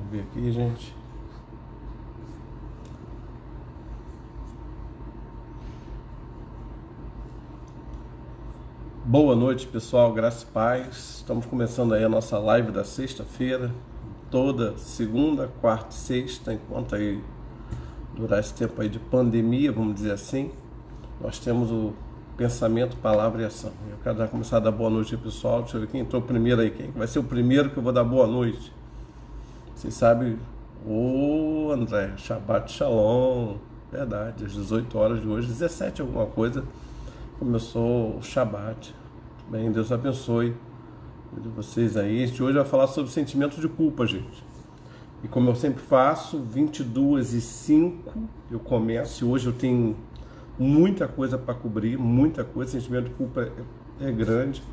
Ver aqui, gente. Boa noite, pessoal, graça e paz. Estamos começando aí a nossa live da sexta-feira, toda segunda, quarta e sexta, enquanto aí durar esse tempo aí de pandemia, vamos dizer assim. Nós temos o pensamento, palavra e ação. Eu quero já começar a dar boa noite aí, pessoal. Deixa eu ver quem entrou primeiro aí, quem vai ser o primeiro que eu vou dar boa noite. Vocês sabem, ô André, Shabbat Shalom, verdade, às 18 horas de hoje, 17 alguma coisa, começou o Shabbat. Bem, Deus abençoe de vocês aí. Este hoje vai falar sobre sentimento de culpa, gente. E como eu sempre faço, 22h05 eu começo. E hoje eu tenho muita coisa para cobrir, muita coisa. Sentimento de culpa é grande.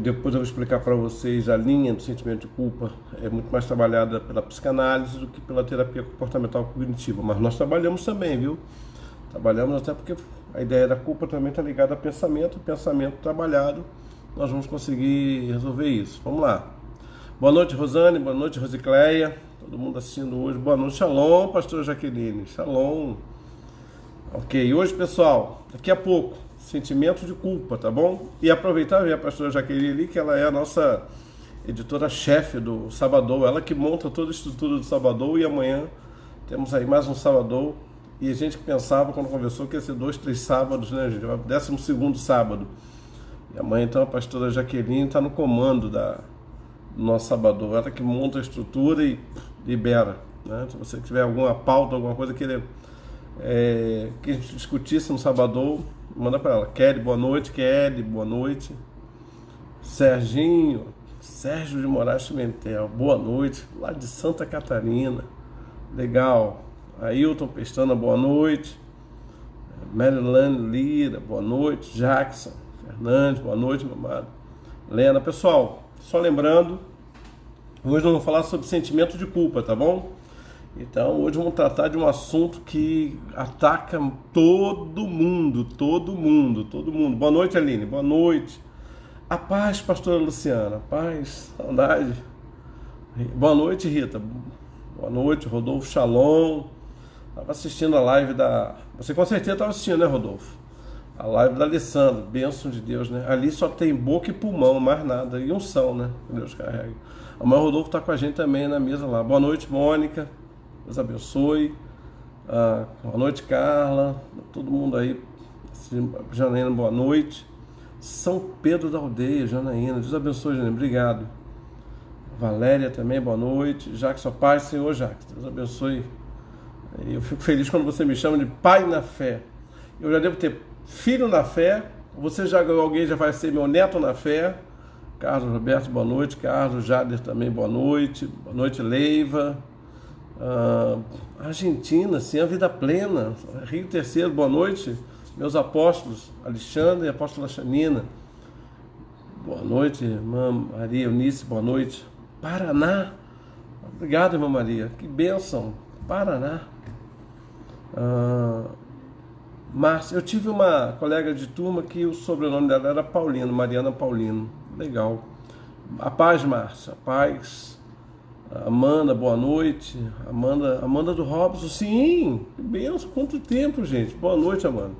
Depois eu vou explicar para vocês a linha do sentimento de culpa. É muito mais trabalhada pela psicanálise do que pela terapia comportamental cognitiva. Mas nós trabalhamos também, viu? Trabalhamos até porque a ideia da culpa também está ligada a pensamento. Pensamento trabalhado, nós vamos conseguir resolver isso. Vamos lá. Boa noite, Rosane. Boa noite, Rosicléia. Todo mundo assistindo hoje. Boa noite, Shalom, pastora Jaqueline. Shalom. Ok, hoje, pessoal, daqui a pouco, sentimento de culpa, tá bom? E aproveitar ver a pastora Jaqueline ali, que ela é a nossa editora-chefe do Sabadão, ela que monta toda a estrutura do Sabadão, e amanhã temos aí mais um Sabadão. E a gente pensava, quando conversou, que ia ser 2, 3 sábados, né, gente? 12º sábado. E amanhã, então, a pastora Jaqueline está no comando do nosso Sabadão. Ela que monta a estrutura e libera, né? Se você tiver alguma pauta, alguma coisa que a gente discutisse no Sabadão, manda para ela. Kelly, boa noite. Kelly, boa noite. Sérgio de Moraes Pimentel, boa noite. Lá de Santa Catarina. Legal. Ailton Pestana, boa noite. Marilane Lira, boa noite. Jackson Fernandes, boa noite, meu amado. Lena, pessoal, só lembrando, hoje nós vamos falar sobre sentimento de culpa, tá bom? Então, hoje vamos tratar de um assunto que ataca todo mundo. Boa noite, Aline, boa noite. A paz, pastora Luciana, a paz, saudade. Boa noite, Rita. Boa noite, Rodolfo, Shalom. Estava assistindo a live Você com certeza estava assistindo, né, Rodolfo? A live da Alessandra, bênção de Deus, né? Ali só tem boca e pulmão, mais nada. E unção, né? Que Deus carrega. Amanhã o Rodolfo está com a gente também na mesa lá. Boa noite, Mônica. Deus abençoe. Boa noite, Carla. Todo mundo aí. Janaína, boa noite. São Pedro da Aldeia, Janaína. Deus abençoe, Janaína. Obrigado. Valéria também, boa noite. Jacques, sua paz, Senhor Jacques. Deus abençoe. Eu fico feliz quando você me chama de pai na fé. Eu já devo ter filho na fé. Alguém já vai ser meu neto na fé. Carlos Roberto, boa noite. Carlos Jader também, boa noite. Boa noite, Leiva. Argentina, sim, a vida plena. Rio Terceiro, boa noite. Meus apóstolos, Alexandre e a apóstola Xanina. Boa noite, irmã Maria Eunice, boa noite. Paraná. Obrigado, irmã Maria. Que bênção. Paraná. Márcia, eu tive uma colega de turma que o sobrenome dela era Paulino, Mariana Paulino. Legal. A paz, Márcia. A paz. Amanda, boa noite. Amanda do Robson, sim. Que benção, quanto tempo, gente. Boa noite, Amanda.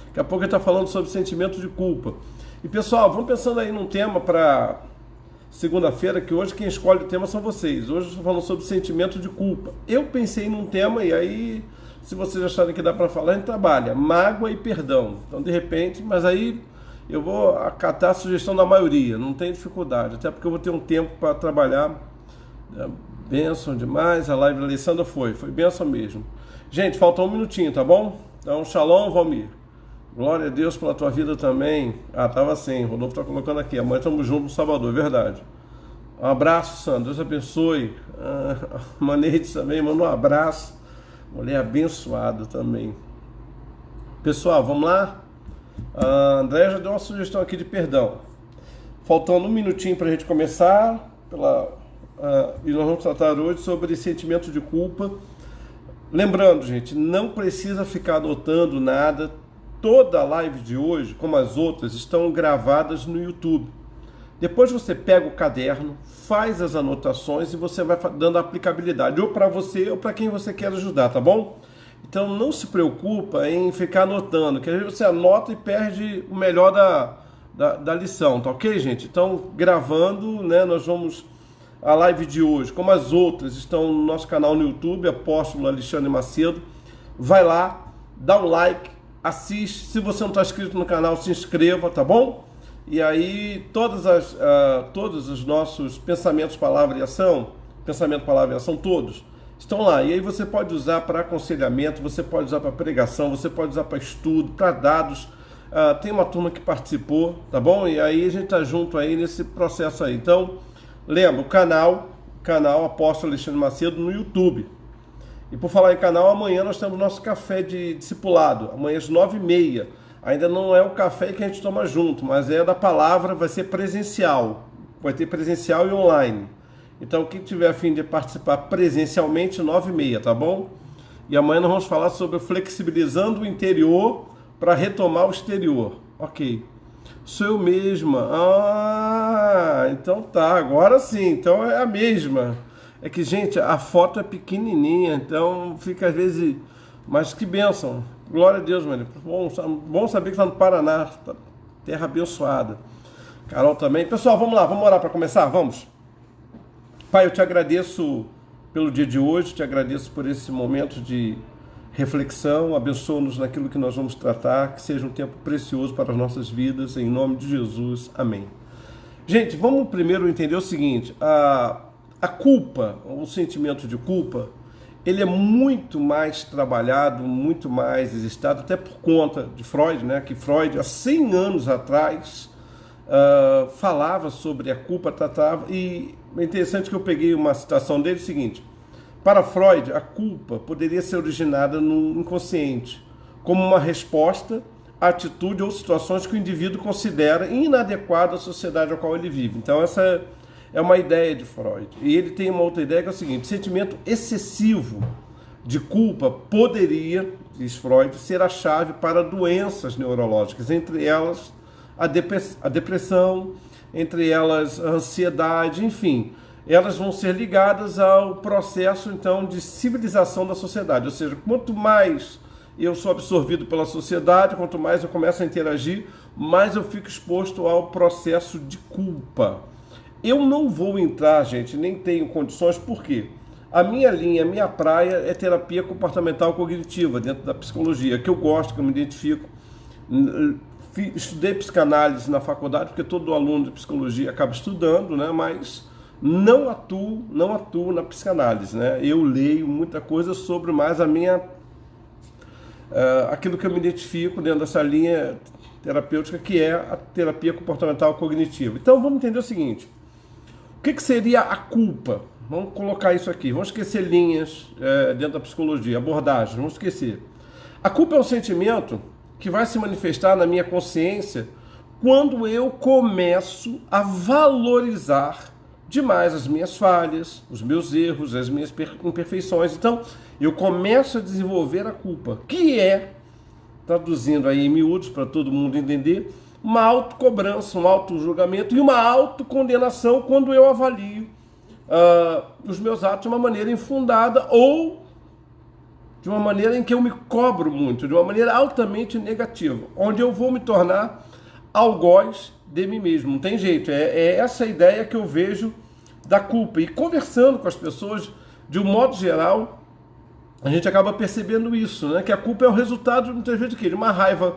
Daqui a pouco ele está falando sobre sentimento de culpa. E pessoal, vamos pensando aí num tema para segunda-feira, que hoje quem escolhe o tema são vocês. Hoje eu estou falando sobre sentimento de culpa. Eu pensei num tema e aí, se vocês acharem que dá para falar, a gente trabalha. Mágoa e perdão. Então, de repente, mas aí eu vou acatar a sugestão da maioria, não tem dificuldade, até porque eu vou ter um tempo para trabalhar. Bênção demais, a live da Alessandra foi bênção mesmo. Gente, falta um minutinho, tá bom? Então, Shalom, Valmir. Glória a Deus pela tua vida também. Tava assim, o Rodolfo tá colocando aqui. Amanhã estamos juntos no Salvador, é verdade. Um abraço, Sandra. Deus abençoe. Maneide também, manda um abraço. Mulher abençoada também. Pessoal, vamos lá? A André já deu uma sugestão aqui de perdão. Faltando um minutinho para a gente começar. E nós vamos tratar hoje sobre sentimento de culpa. Lembrando, gente, não precisa ficar anotando nada. Toda a live de hoje, como as outras, estão gravadas no YouTube. Depois você pega o caderno, faz as anotações e você vai dando a aplicabilidade, ou para você ou para quem você quer ajudar, tá bom? Então não se preocupa em ficar anotando, que às vezes você anota e perde o melhor da lição, tá ok, gente? Então, gravando, né, nós vamos... A live de hoje, como as outras, estão no nosso canal no YouTube, Apóstolo Alexandre Macedo. Vai lá, dá um like, assiste. Se você não está inscrito no canal, se inscreva, tá bom? E aí, todos os nossos pensamentos, palavra e ação, pensamento, palavra e ação, todos, estão lá. E aí você pode usar para aconselhamento, você pode usar para pregação, você pode usar para estudo, para dados. Tem uma turma que participou, tá bom? E aí a gente tá junto aí nesse processo aí. Então, lembra, o canal Apóstolo Alexandre Macedo no YouTube. E por falar em canal, amanhã nós temos nosso café de discipulado, amanhã às 9h30. Ainda não é o café que a gente toma junto, mas é da palavra, vai ser presencial. Vai ter presencial e online. Então, quem tiver a fim de participar presencialmente, 9h30, tá bom? E amanhã nós vamos falar sobre flexibilizando o interior para retomar o exterior. Ok. Sou eu mesma. Então tá, agora sim, então é a mesma. É que, gente, a foto é pequenininha, então fica às vezes... Mas que bênção. Glória a Deus, mano. Bom saber que está no Paraná, terra abençoada. Carol também. Pessoal, vamos lá, vamos orar para começar? Vamos. Pai, eu te agradeço pelo dia de hoje, te agradeço por esse momento de reflexão, abençoa-nos naquilo que nós vamos tratar, que seja um tempo precioso para as nossas vidas, em nome de Jesus, amém. Gente, vamos primeiro entender o seguinte, a culpa, o sentimento de culpa, ele é muito mais trabalhado, muito mais exercitado, até por conta de Freud, né? Que Freud, há 100 anos atrás, falava sobre a culpa, tratava, e é interessante que eu peguei uma citação dele, seguinte: para Freud, a culpa poderia ser originada no inconsciente, como uma resposta à atitude ou situações que o indivíduo considera inadequada à sociedade a qual ele vive. Então essa é uma ideia de Freud. E ele tem uma outra ideia que é o seguinte: sentimento excessivo de culpa poderia, diz Freud, ser a chave para doenças neurológicas, entre elas a depressão, entre elas a ansiedade, enfim. Elas vão ser ligadas ao processo, então, de civilização da sociedade. Ou seja, quanto mais eu sou absorvido pela sociedade, quanto mais eu começo a interagir, mais eu fico exposto ao processo de culpa. Eu não vou entrar, gente, nem tenho condições, por quê? A minha linha, a minha praia é terapia comportamental cognitiva, dentro da psicologia, que eu gosto, que eu me identifico. Estudei psicanálise na faculdade, porque todo aluno de psicologia acaba estudando, né? Mas não atuo na psicanálise, né? Eu leio muita coisa sobre mais a minha... aquilo que eu me identifico dentro dessa linha terapêutica, que é a terapia comportamental cognitiva. Então vamos entender o seguinte: o que seria a culpa? Vamos colocar isso aqui, vamos esquecer linhas dentro da psicologia, abordagens, vamos esquecer. A culpa é um sentimento que vai se manifestar na minha consciência quando eu começo a valorizar demais as minhas falhas, os meus erros, as minhas imperfeições. Então, eu começo a desenvolver a culpa, que é, traduzindo aí em miúdos para todo mundo entender, uma autocobrança, um autojulgamento e uma autocondenação quando eu avalio os meus atos de uma maneira infundada ou de uma maneira em que eu me cobro muito, de uma maneira altamente negativa, onde eu vou me tornar algoz de mim mesmo. Não tem jeito, é essa ideia que eu vejo da culpa. E conversando com as pessoas, de um modo geral, a gente acaba percebendo isso, né? Que a culpa é o resultado, muitas vezes, de uma raiva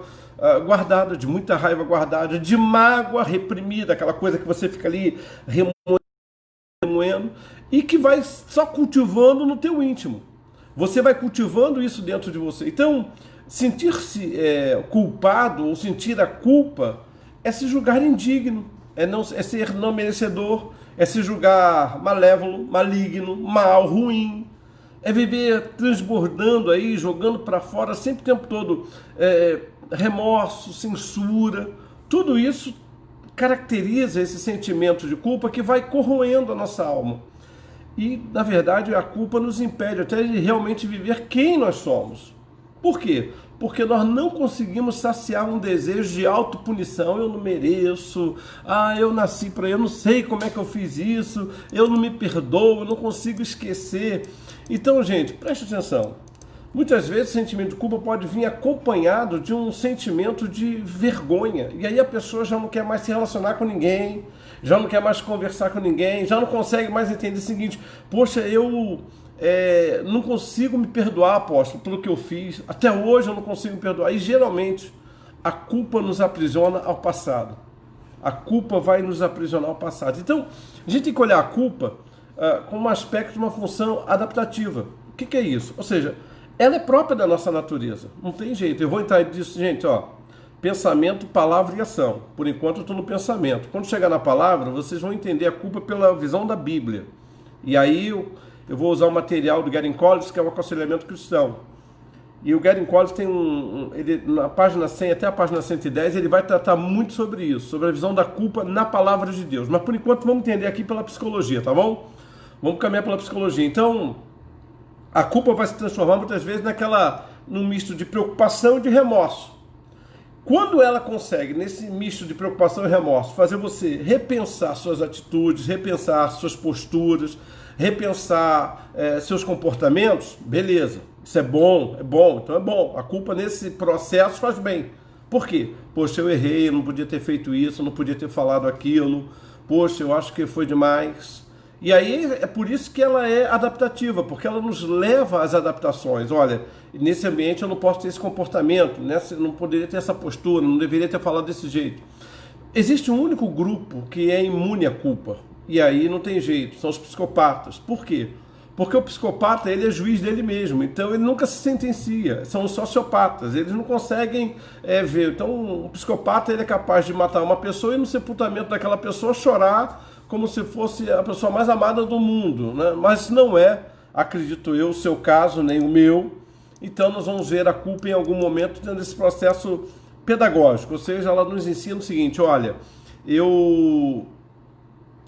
guardada, de muita raiva guardada, de mágoa reprimida, aquela coisa que você fica ali remoendo, e que vai só cultivando no teu íntimo. Você vai cultivando isso dentro de você. Então, sentir-se culpado ou sentir a culpa é se julgar indigno, é ser não merecedor, é se julgar malévolo, maligno, mal, ruim, é viver transbordando aí, jogando para fora sempre o tempo todo remorso, censura. Tudo isso caracteriza esse sentimento de culpa que vai corroendo a nossa alma. E, na verdade, a culpa nos impede até de realmente viver quem nós somos. Por quê? Porque nós não conseguimos saciar um desejo de autopunição. Eu não mereço, eu nasci para, eu não sei como é que eu fiz isso, eu não me perdoo, eu não consigo esquecer. Então, gente, preste atenção. Muitas vezes o sentimento de culpa pode vir acompanhado de um sentimento de vergonha. E aí a pessoa já não quer mais se relacionar com ninguém, já não quer mais conversar com ninguém, já não consegue mais entender o seguinte: poxa, eu não consigo me perdoar, apóstolo, pelo que eu fiz. Até hoje eu não consigo me perdoar. E geralmente a culpa nos aprisiona ao passado. A culpa vai nos aprisionar ao passado. Então a gente tem que olhar a culpa como um aspecto de uma função adaptativa. O que é isso? Ou seja, ela é própria da nossa natureza. Não tem jeito. Eu vou entrar nisso, gente, pensamento, palavra e ação. Por enquanto eu estou no pensamento. Quando chegar na palavra, vocês vão entender a culpa pela visão da Bíblia. E aí eu vou usar o material do Gary Collins, que é o aconselhamento cristão. E o Gary Collins tem ele, na página 100 até a página 110, ele vai tratar muito sobre isso, sobre a visão da culpa na palavra de Deus. Mas por enquanto vamos entender aqui pela psicologia, tá bom? Vamos caminhar pela psicologia. Então, a culpa vai se transformar muitas vezes num misto de preocupação e de remorso. Quando ela consegue, nesse misto de preocupação e remorso, fazer você repensar suas atitudes, repensar suas posturas, repensar seus comportamentos, beleza, isso é bom, então é bom. A culpa nesse processo faz bem. Por quê? Poxa, eu errei, eu não podia ter feito isso, eu não podia ter falado aquilo, poxa, eu acho que foi demais. E aí é por isso que ela é adaptativa, porque ela nos leva às adaptações. Olha, nesse ambiente eu não posso ter esse comportamento, não poderia ter essa postura, não deveria ter falado desse jeito. Existe um único grupo que é imune à culpa, e aí não tem jeito, são os psicopatas. Por quê? Porque o psicopata, ele é juiz dele mesmo, então ele nunca se sentencia. São os sociopatas, eles não conseguem ver. Então o psicopata, ele é capaz de matar uma pessoa e no sepultamento daquela pessoa chorar como se fosse a pessoa mais amada do mundo, né? Mas não é, acredito eu, o seu caso, nem o meu. Então nós vamos ver a culpa em algum momento dentro desse processo pedagógico, ou seja, ela nos ensina o seguinte: olha, eu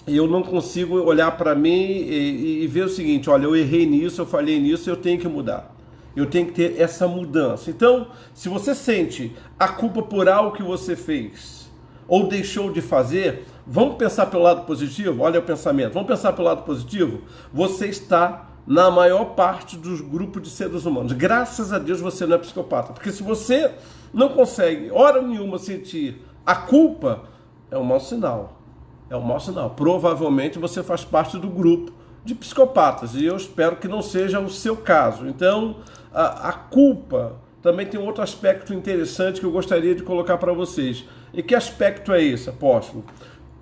não consigo olhar para mim e ver o seguinte: olha, eu errei nisso, eu falhei nisso, eu tenho que mudar. Eu tenho que ter essa mudança. Então, se você sente a culpa por algo que você fez ou deixou de fazer, vamos pensar pelo lado positivo? Olha o pensamento. Vamos pensar pelo lado positivo? Você está na maior parte dos grupos de seres humanos. Graças a Deus você não é psicopata. Porque se você não consegue, hora nenhuma, sentir a culpa, é um mau sinal. É um mau sinal. Provavelmente você faz parte do grupo de psicopatas. E eu espero que não seja o seu caso. Então, a culpa também tem outro aspecto interessante que eu gostaria de colocar para vocês. E que aspecto é esse, apóstolo?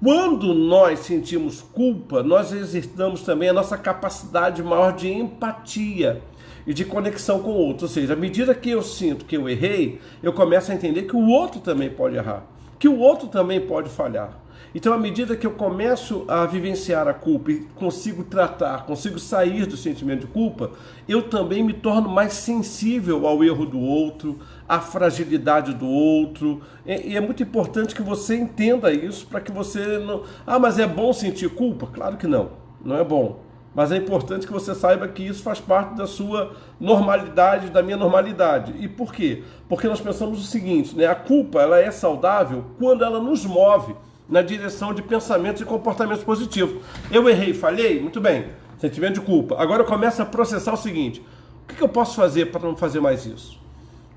Quando nós sentimos culpa, nós exercitamos também a nossa capacidade maior de empatia e de conexão com o outro. Ou seja, à medida que eu sinto que eu errei, eu começo a entender que o outro também pode errar, que o outro também pode falhar. Então, à medida que eu começo a vivenciar a culpa e consigo tratar, consigo sair do sentimento de culpa, eu também me torno mais sensível ao erro do outro, à fragilidade do outro. E é muito importante que você entenda isso para que você não... mas é bom sentir culpa? Claro que não, não é bom. Mas é importante que você saiba que isso faz parte da sua normalidade, da minha normalidade. E por quê? Porque nós pensamos o seguinte, né? A culpa, ela é saudável quando ela nos move na direção de pensamentos e comportamentos positivos. Eu errei, falhei? Muito bem. Sentimento de culpa. Agora eu começo a processar o seguinte: o que eu posso fazer para não fazer mais isso?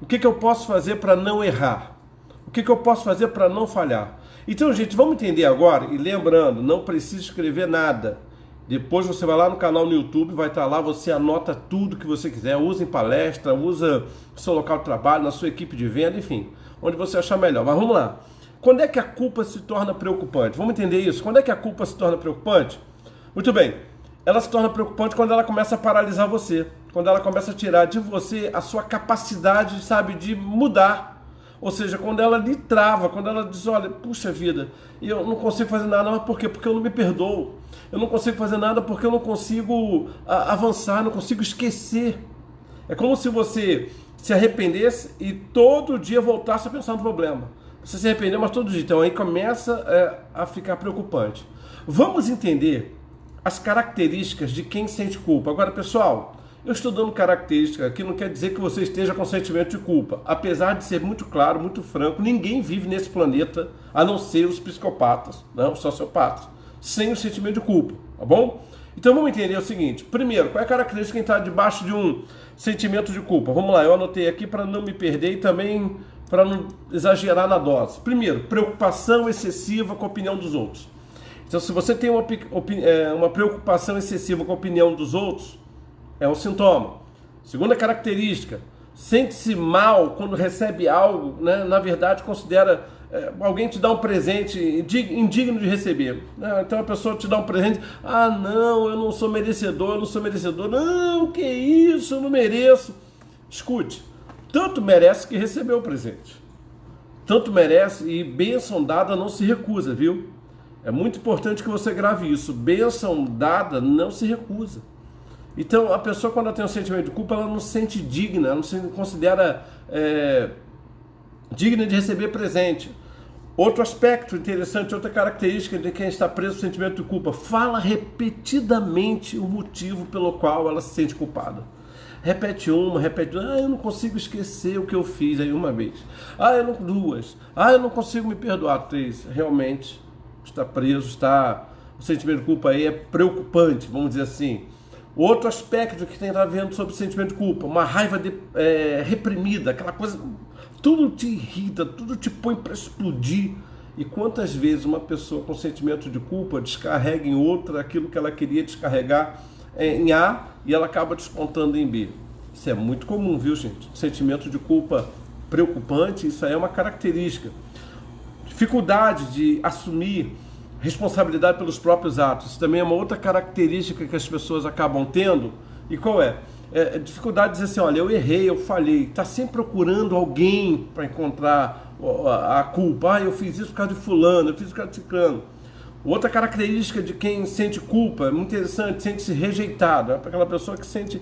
O que eu posso fazer para não errar? O que eu posso fazer para não falhar? Então, gente, vamos entender agora, e lembrando, não precisa escrever nada. Depois você vai lá no canal no YouTube, vai estar lá, você anota tudo que você quiser, usa em palestra, usa no seu local de trabalho, na sua equipe de venda, enfim, onde você achar melhor. Mas vamos lá. Quando é que a culpa se torna preocupante? Vamos entender isso? Quando é que a culpa se torna preocupante? Muito bem, ela se torna preocupante quando ela começa a paralisar você, quando ela começa a tirar de você a sua capacidade, sabe, de mudar. Ou seja, quando ela lhe trava, quando ela diz: olha, puxa vida, eu não consigo fazer nada. Mas por quê? Porque eu não me perdoo. Eu não consigo fazer nada porque eu não consigo avançar, não consigo esquecer. É como se você se arrependesse e todo dia voltasse a pensar no problema. Você se arrependeu, mas todo dia. Então aí começa a ficar preocupante. Vamos entender as características de quem sente culpa. Agora, pessoal, Eu estou dando característica aqui, não quer dizer que você esteja com sentimento de culpa. Apesar de ser muito claro, muito franco, ninguém vive nesse planeta, a não ser os psicopatas, não, os sociopatas, sem o sentimento de culpa, tá bom? Então vamos entender o seguinte. Primeiro, qual é a característica de quem está debaixo de um sentimento de culpa? Vamos lá, eu anotei aqui para não me perder e também para não exagerar na dose. Primeiro, preocupação excessiva com a opinião dos outros. Então, se você tem uma preocupação excessiva com a opinião dos outros, é um sintoma. Segunda característica, sente-se mal quando recebe algo, né? Na verdade considera alguém te dá um presente indigno de receber. Então a pessoa te dá um presente, ah não, eu não sou merecedor, não, que isso, eu não mereço. Escute, tanto merece que recebeu o presente. Tanto merece e bênção dada não se recusa, viu? É muito importante que você grave isso, bênção dada não se recusa. Então, a pessoa, quando ela tem um sentimento de culpa, ela não se sente digna, ela não se considera digna de receber presente. Outro aspecto interessante, outra característica de quem está preso no sentimento de culpa, fala repetidamente o motivo pelo qual ela se sente culpada. Repete uma, repete duas, eu não consigo esquecer o que eu fiz aí uma vez. Duas. Eu não consigo me perdoar. Três. Realmente está preso, o sentimento de culpa aí é preocupante, vamos dizer assim. Outro aspecto que tem a ver sobre o sentimento de culpa, uma raiva reprimida, aquela coisa, tudo te irrita, tudo te põe para explodir. E quantas vezes uma pessoa com sentimento de culpa descarrega em outra aquilo que ela queria descarregar em A e ela acaba descontando em B. Isso é muito comum, viu, gente? Sentimento de culpa preocupante, isso aí é uma característica. Dificuldade de assumir responsabilidade pelos próprios atos, isso também é uma outra característica que as pessoas acabam tendo. E qual é? Dificuldade de dizer assim, olha, eu errei, eu falhei, está sempre procurando alguém para encontrar a culpa. Eu fiz isso por causa de fulano, eu fiz isso por causa de ciclano. Outra característica de quem sente culpa, é muito interessante, sente-se rejeitado, para aquela pessoa que sente,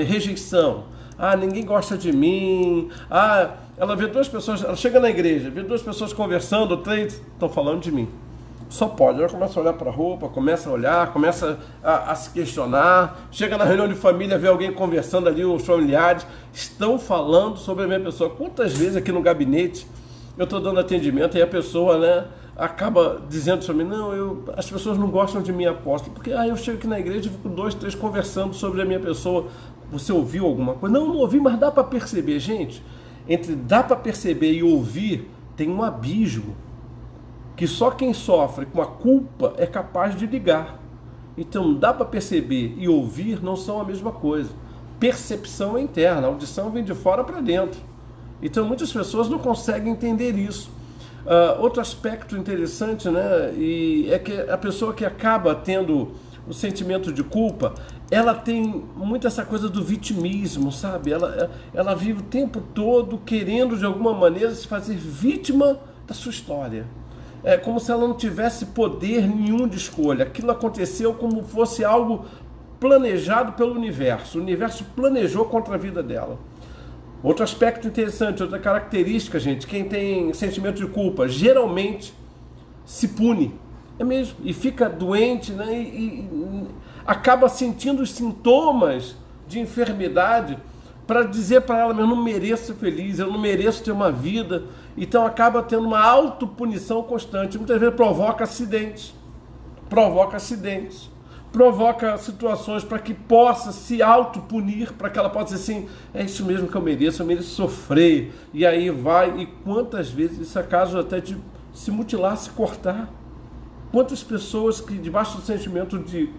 rejeição. Ninguém gosta de mim. Ela vê duas pessoas, ela chega na igreja, vê duas pessoas conversando, três, estão falando de mim. Só pode, ela começa a olhar para a roupa, começa a olhar, começa a se questionar, chega na reunião de família, vê alguém conversando ali, os familiares, estão falando sobre a minha pessoa. Quantas vezes aqui no gabinete eu estou dando atendimento e a pessoa, acaba dizendo para mim, as pessoas não gostam de mim, apóstolo, porque eu chego aqui na igreja e fico 2, 3 conversando sobre a minha pessoa. Você ouviu alguma coisa? Não ouvi, mas dá para perceber, gente. Entre dá para perceber e ouvir, tem um abismo que só quem sofre com a culpa é capaz de ligar. Então dá para perceber e ouvir não são a mesma coisa. Percepção é interna, audição vem de fora para dentro. Então muitas pessoas não conseguem entender isso. Outro aspecto interessante, e é que a pessoa que acaba tendo o sentimento de culpa, ela tem muito essa coisa do vitimismo, sabe? Ela vive o tempo todo querendo de alguma maneira se fazer vítima da sua história. É como se ela não tivesse poder nenhum de escolha. Aquilo aconteceu como fosse algo planejado pelo universo. O universo planejou contra a vida dela. Outro aspecto interessante, outra característica, gente, quem tem sentimento de culpa, geralmente se pune. É mesmo. E fica doente, e acaba sentindo os sintomas de enfermidade para dizer para ela, eu não mereço ser feliz, eu não mereço ter uma vida. Então acaba tendo uma autopunição constante. Muitas vezes provoca acidentes, provoca situações para que possa se autopunir, para que ela possa dizer assim, é isso mesmo que eu mereço sofrer. E aí vai, e quantas vezes isso é caso até de se mutilar, se cortar. Quantas pessoas que debaixo do sentimento de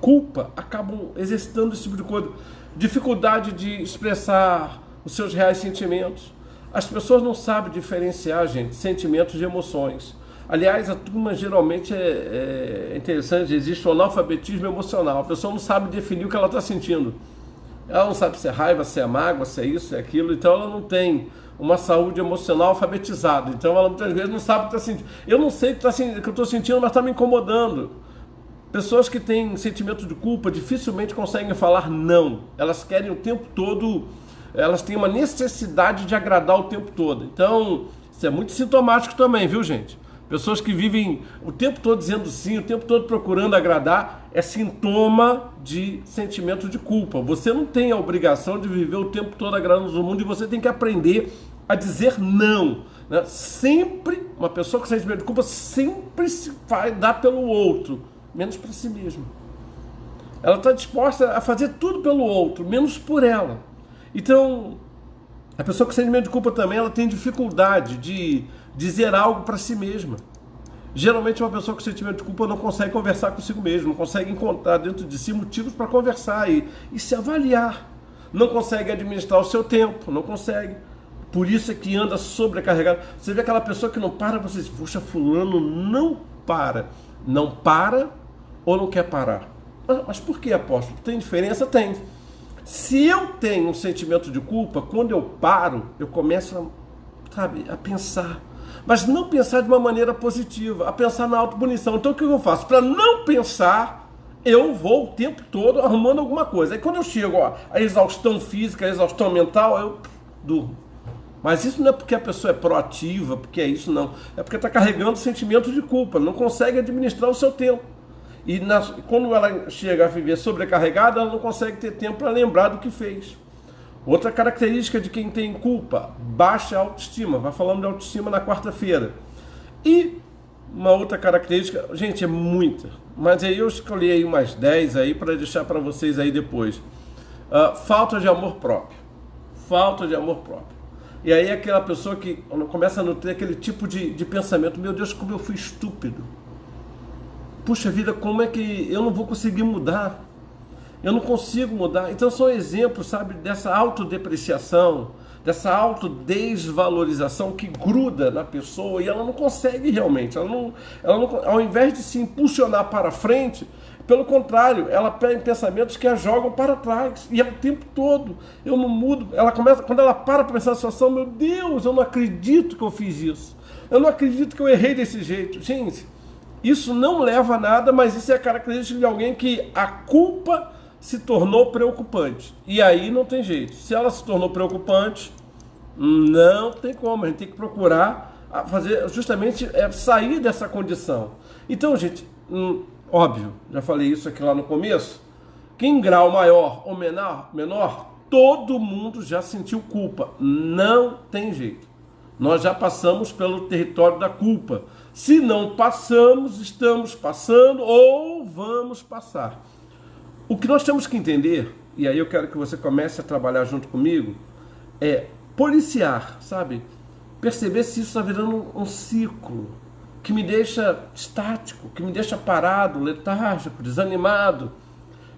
culpa acabam exercitando esse tipo de coisa. Dificuldade de expressar os seus reais sentimentos. As pessoas não sabem diferenciar, gente, sentimentos de emoções. Aliás, a turma geralmente é interessante, existe o analfabetismo emocional. A pessoa não sabe definir o que ela está sentindo. Ela não sabe se é raiva, se é mágoa, se é isso, se é aquilo. Então ela não tem uma saúde emocional alfabetizada. Então ela muitas vezes não sabe o que está sentindo. Eu não sei o que eu estou sentindo, mas está me incomodando. Pessoas que têm sentimento de culpa dificilmente conseguem falar não. Elas querem o tempo todo, elas têm uma necessidade de agradar o tempo todo. Então, isso é muito sintomático também, viu, gente? Pessoas que vivem o tempo todo dizendo sim, o tempo todo procurando agradar, é sintoma de sentimento de culpa. Você não tem a obrigação de viver o tempo todo agradando todo mundo e você tem que aprender a dizer não. Né? Sempre, uma pessoa com sentimento de culpa sempre se vai dar pelo outro, menos para si mesma. Ela está disposta a fazer tudo pelo outro, menos por ela. Então, a pessoa com sentimento de culpa também, ela tem dificuldade de dizer algo para si mesma. Geralmente uma pessoa com sentimento de culpa não consegue conversar consigo mesmo, não consegue encontrar dentro de si motivos para conversar e se avaliar. Não consegue administrar o seu tempo, não consegue. Por isso é que anda sobrecarregado. Você vê aquela pessoa que não para, você diz, puxa, fulano não para. Não para ou não quer parar? Mas por que, apóstolo? Tem diferença? Tem. Se eu tenho um sentimento de culpa, quando eu paro, eu começo a pensar. Mas não pensar de uma maneira positiva, a pensar na autopunição. Então o que eu faço? Para não pensar, eu vou o tempo todo arrumando alguma coisa. Aí quando eu chego à exaustão física, à exaustão mental, eu durmo. Mas isso não é porque a pessoa é proativa, porque é isso não. É porque está carregando sentimento de culpa, não consegue administrar o seu tempo. E quando ela chega a viver sobrecarregada, ela não consegue ter tempo para lembrar do que fez. Outra característica de quem tem culpa, baixa autoestima. Vai falando de autoestima na quarta-feira. E uma outra característica, gente, é muita. Mas aí eu escolhi aí umas 10 aí para deixar para vocês aí depois. Falta de amor próprio. Falta de amor próprio. E aí aquela pessoa que começa a nutrir aquele tipo de pensamento, meu Deus, como eu fui estúpido. Puxa vida, como é que eu não vou conseguir mudar? Eu não consigo mudar. Então são exemplos, sabe, dessa autodepreciação, dessa autodesvalorização que gruda na pessoa e ela não consegue realmente. Ela não, ao invés de se impulsionar para frente, pelo contrário, ela pega pensamentos que a jogam para trás. E é o tempo todo. Eu não mudo. Ela começa, quando ela para pensar na situação, meu Deus, eu não acredito que eu fiz isso. Eu não acredito que eu errei desse jeito. Gente, isso não leva a nada, mas isso é a característica de alguém que a culpa se tornou preocupante. E aí não tem jeito. Se ela se tornou preocupante, não tem como. A gente tem que procurar fazer justamente sair dessa condição. Então, gente, óbvio, já falei isso aqui lá no começo, que em grau maior ou menor, todo mundo já sentiu culpa. Não tem jeito. Nós já passamos pelo território da culpa. Se não passamos, estamos passando ou vamos passar. O que nós temos que entender, e aí eu quero que você comece a trabalhar junto comigo, é policiar, sabe? Perceber se isso está virando um ciclo que me deixa estático, que me deixa parado, letárgico, desanimado.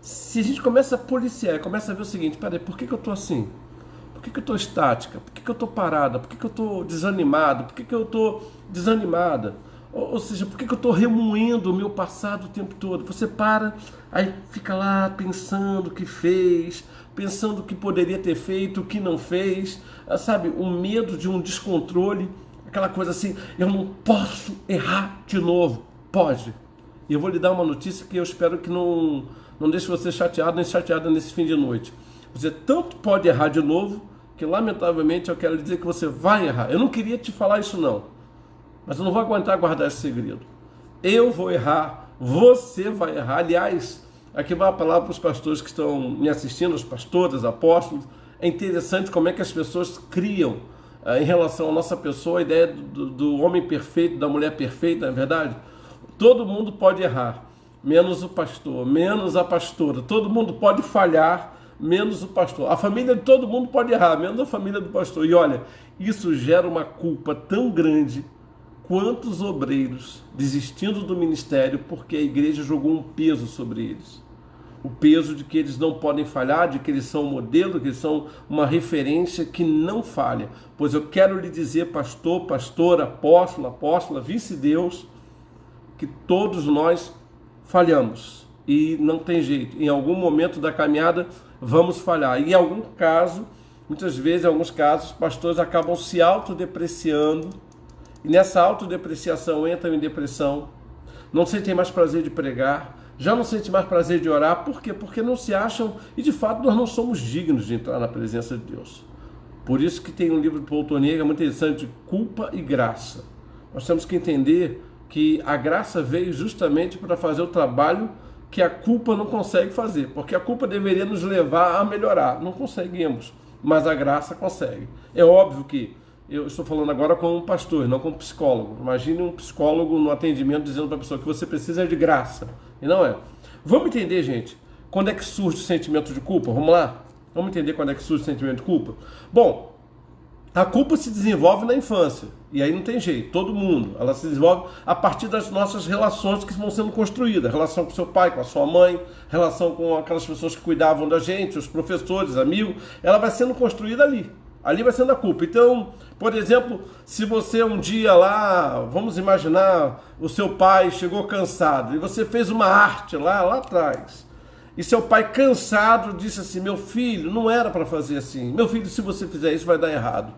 Se a gente começa a policiar, começa a ver o seguinte, peraí, por que eu estou assim? Por que eu estou estática? Por que eu estou parada? Por que eu estou desanimado? Por que eu estou desanimada? Ou seja, por que eu estou remoendo o meu passado o tempo todo? Você para, aí fica lá pensando o que fez, pensando o que poderia ter feito, o que não fez, sabe? O medo de um descontrole, aquela coisa assim, eu não posso errar de novo. Pode. E eu vou lhe dar uma notícia que eu espero que não deixe você chateado nem chateada nesse fim de noite. Você tanto pode errar de novo, que lamentavelmente eu quero lhe dizer que você vai errar. Eu não queria te falar isso não. Mas eu não vou aguentar guardar esse segredo. Eu vou errar, você vai errar. Aliás, aqui vai a palavra para os pastores que estão me assistindo, os pastores, apóstolos. É interessante como é que as pessoas criam em relação à nossa pessoa a ideia do homem perfeito, da mulher perfeita, não é verdade? Todo mundo pode errar, menos o pastor, menos a pastora. Todo mundo pode falhar, menos o pastor. A família de todo mundo pode errar, menos a família do pastor. E olha, isso gera uma culpa tão grande. Quantos obreiros desistindo do ministério porque a igreja jogou um peso sobre eles? O peso de que eles não podem falhar, de que eles são um modelo, que eles são uma referência que não falha. Pois eu quero lhe dizer, pastor, pastora, apóstolo, apóstola, vice-deus, que todos nós falhamos. E não tem jeito. Em algum momento da caminhada vamos falhar. E em algum caso, muitas vezes, em alguns casos, pastores acabam se autodepreciando. E nessa autodepreciação entram em depressão, não sentem mais prazer de pregar, já não sentem mais prazer de orar. Por quê? Porque não se acham, e de fato nós não somos dignos de entrar na presença de Deus. Por isso que tem um livro do Paul Tonier, muito interessante, de culpa e graça. Nós temos que entender que a graça veio justamente para fazer o trabalho que a culpa não consegue fazer, porque a culpa deveria nos levar a melhorar. Não conseguimos, mas a graça consegue. É óbvio que eu estou falando agora como um pastor, não como psicólogo. Imagine um psicólogo no atendimento dizendo para a pessoa que você precisa de graça. E não é. Vamos entender, gente, quando é que surge o sentimento de culpa? Vamos lá? Vamos entender quando é que surge o sentimento de culpa? Bom, a culpa se desenvolve na infância. E aí não tem jeito, todo mundo. Ela se desenvolve a partir das nossas relações que vão sendo construídas. Relação com seu pai, com a sua mãe, relação com aquelas pessoas que cuidavam da gente, os professores, amigos. Ela vai sendo construída ali. Ali vai sendo a culpa. Então, por exemplo, se você um dia lá, vamos imaginar, o seu pai chegou cansado e você fez uma arte lá atrás. E seu pai cansado disse assim, meu filho, não era para fazer assim. Meu filho, se você fizer isso vai dar errado.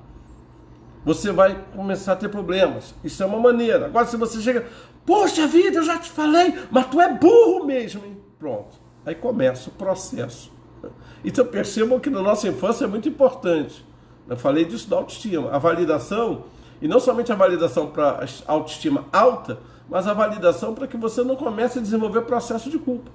Você vai começar a ter problemas. Isso é uma maneira. Agora se você chega, poxa vida, eu já te falei, mas tu é burro mesmo, hein? Pronto. Aí começa o processo. Então percebam que na nossa infância é muito importante. Eu falei disso da autoestima. A validação, e não somente a validação para autoestima alta, mas a validação para que você não comece a desenvolver processo de culpa.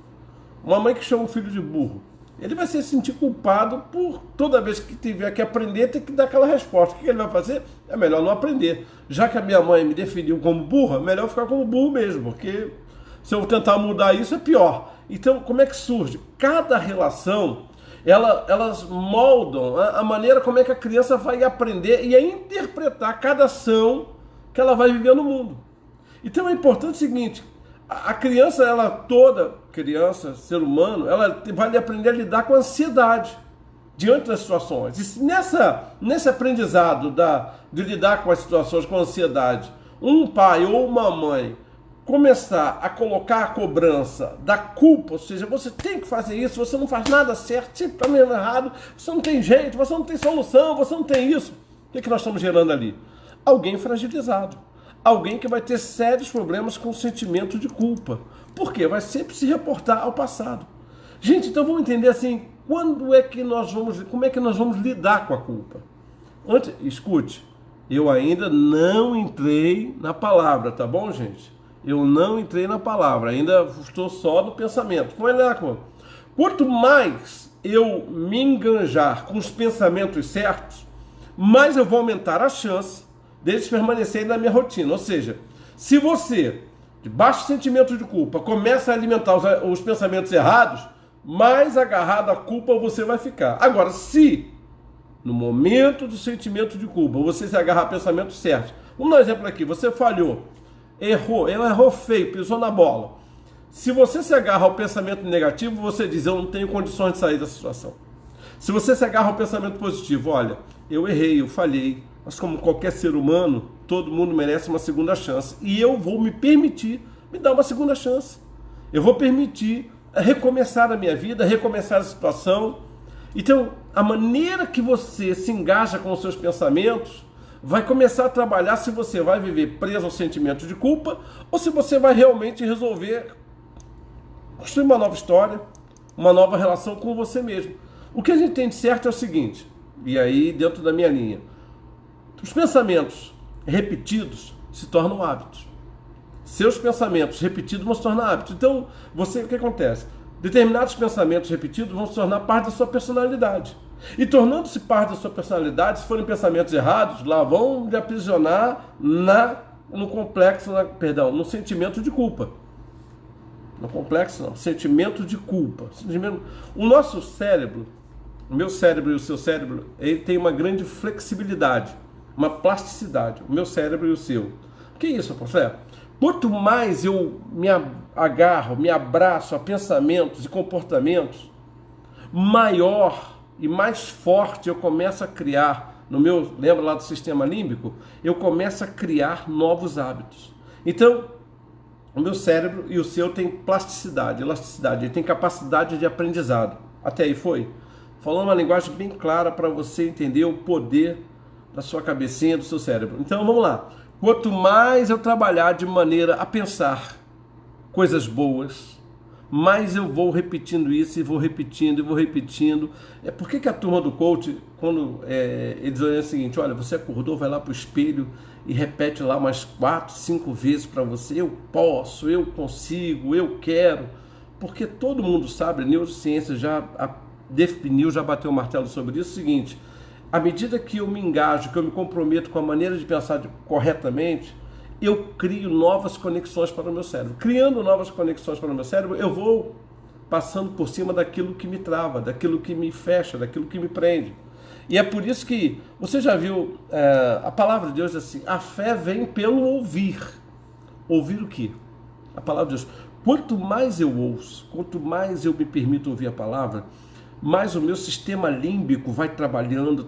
Uma mãe que chama o filho de burro, ele vai se sentir culpado por toda vez que tiver que aprender, ter que dar aquela resposta. O que ele vai fazer? É melhor não aprender. Já que a minha mãe me definiu como burra, melhor ficar como burro mesmo, porque se eu tentar mudar isso é pior. Então, como é que surge? Cada relação, elas moldam a maneira como é que a criança vai aprender e a interpretar cada ação que ela vai viver no mundo. Então é importante o seguinte, a criança, toda criança, ser humano, ela vai aprender a lidar com a ansiedade diante das situações. E nesse aprendizado de lidar com as situações com ansiedade, um pai ou uma mãe começar a colocar a cobrança da culpa, ou seja, você tem que fazer isso, você não faz nada certo, sempre está meio errado, você não tem jeito, você não tem solução, você não tem isso. O que nós estamos gerando ali? Alguém fragilizado. Alguém que vai ter sérios problemas com o sentimento de culpa. Por quê? Vai sempre se reportar ao passado. Gente, então vamos entender assim, como é que nós vamos lidar com a culpa? Escute, eu ainda não entrei na palavra, tá bom, gente? Eu não entrei na palavra, ainda estou só no pensamento. Quanto mais eu me enganjar com os pensamentos certos, mais eu vou aumentar a chance deles permanecerem na minha rotina. Ou seja, se você, de baixo sentimento de culpa, começa a alimentar os pensamentos errados, mais agarrado à culpa você vai ficar. Agora, se no momento do sentimento de culpa você se agarrar a pensamentos certos, vamos dar um exemplo aqui, você falhou, errou feio, pisou na bola. Se você se agarra ao pensamento negativo, você diz, eu não tenho condições de sair da situação. Se você se agarra ao pensamento positivo, olha, eu errei, eu falhei, mas como qualquer ser humano, todo mundo merece uma segunda chance. E eu vou me permitir me dar uma segunda chance. Eu vou permitir recomeçar a minha vida, recomeçar a situação. Então, a maneira que você se engaja com os seus pensamentos vai começar a trabalhar se você vai viver preso ao sentimento de culpa ou se você vai realmente resolver construir uma nova história, uma nova relação com você mesmo. O que a gente tem de certo é o seguinte, e aí dentro da minha linha, os pensamentos repetidos se tornam hábitos. Seus pensamentos repetidos vão se tornar hábitos. Então, o que acontece? Determinados pensamentos repetidos vão se tornar parte da sua personalidade. E tornando-se parte da sua personalidade, se forem pensamentos errados, lá vão lhe aprisionar no sentimento de culpa. No complexo não, sentimento de culpa. O nosso cérebro, o meu cérebro e o seu cérebro, ele tem uma grande flexibilidade, uma plasticidade, o meu cérebro e o seu. O que é isso, apóstolo? Quanto mais eu me agarro, me abraço a pensamentos e comportamentos, maior e mais forte eu começo a criar, lembra lá do sistema límbico? Eu começo a criar novos hábitos. Então, o meu cérebro e o seu tem plasticidade, elasticidade, ele tem capacidade de aprendizado. Até aí foi? Falando uma linguagem bem clara para você entender o poder da sua cabecinha, do seu cérebro. Então vamos lá. Quanto mais eu trabalhar de maneira a pensar coisas boas, mais eu vou repetindo isso e vou repetindo e vou repetindo. Por que a turma do coach, quando eles olham o seguinte, olha, você acordou, vai lá para o espelho e repete lá umas 4, 5 vezes para você, eu posso, eu consigo, eu quero, porque todo mundo sabe, a neurociência já definiu, já bateu o martelo sobre isso, o seguinte, à medida que eu me engajo, que eu me comprometo com a maneira de pensar corretamente, eu crio novas conexões para o meu cérebro. Criando novas conexões para o meu cérebro, eu vou passando por cima daquilo que me trava, daquilo que me fecha, daquilo que me prende. E é por isso que, você já viu, a palavra de Deus diz assim, a fé vem pelo ouvir. Ouvir o quê? A palavra de Deus. Quanto mais eu ouço, quanto mais eu me permito ouvir a palavra, mais o meu sistema límbico vai trabalhando.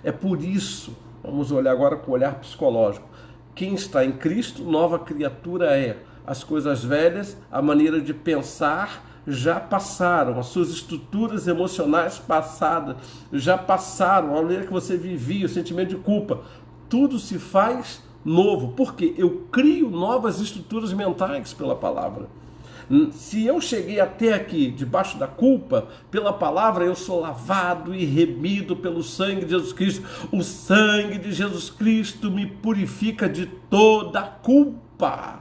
É por isso, vamos olhar agora com o olhar psicológico. Quem está em Cristo, nova criatura é. As coisas velhas, a maneira de pensar já passaram, as suas estruturas emocionais passadas já passaram, a maneira que você vivia, o sentimento de culpa, tudo se faz novo, porque eu crio novas estruturas mentais pela palavra. Se eu cheguei até aqui debaixo da culpa, pela palavra eu sou lavado e remido pelo sangue de Jesus Cristo. O sangue de Jesus Cristo me purifica de toda a culpa.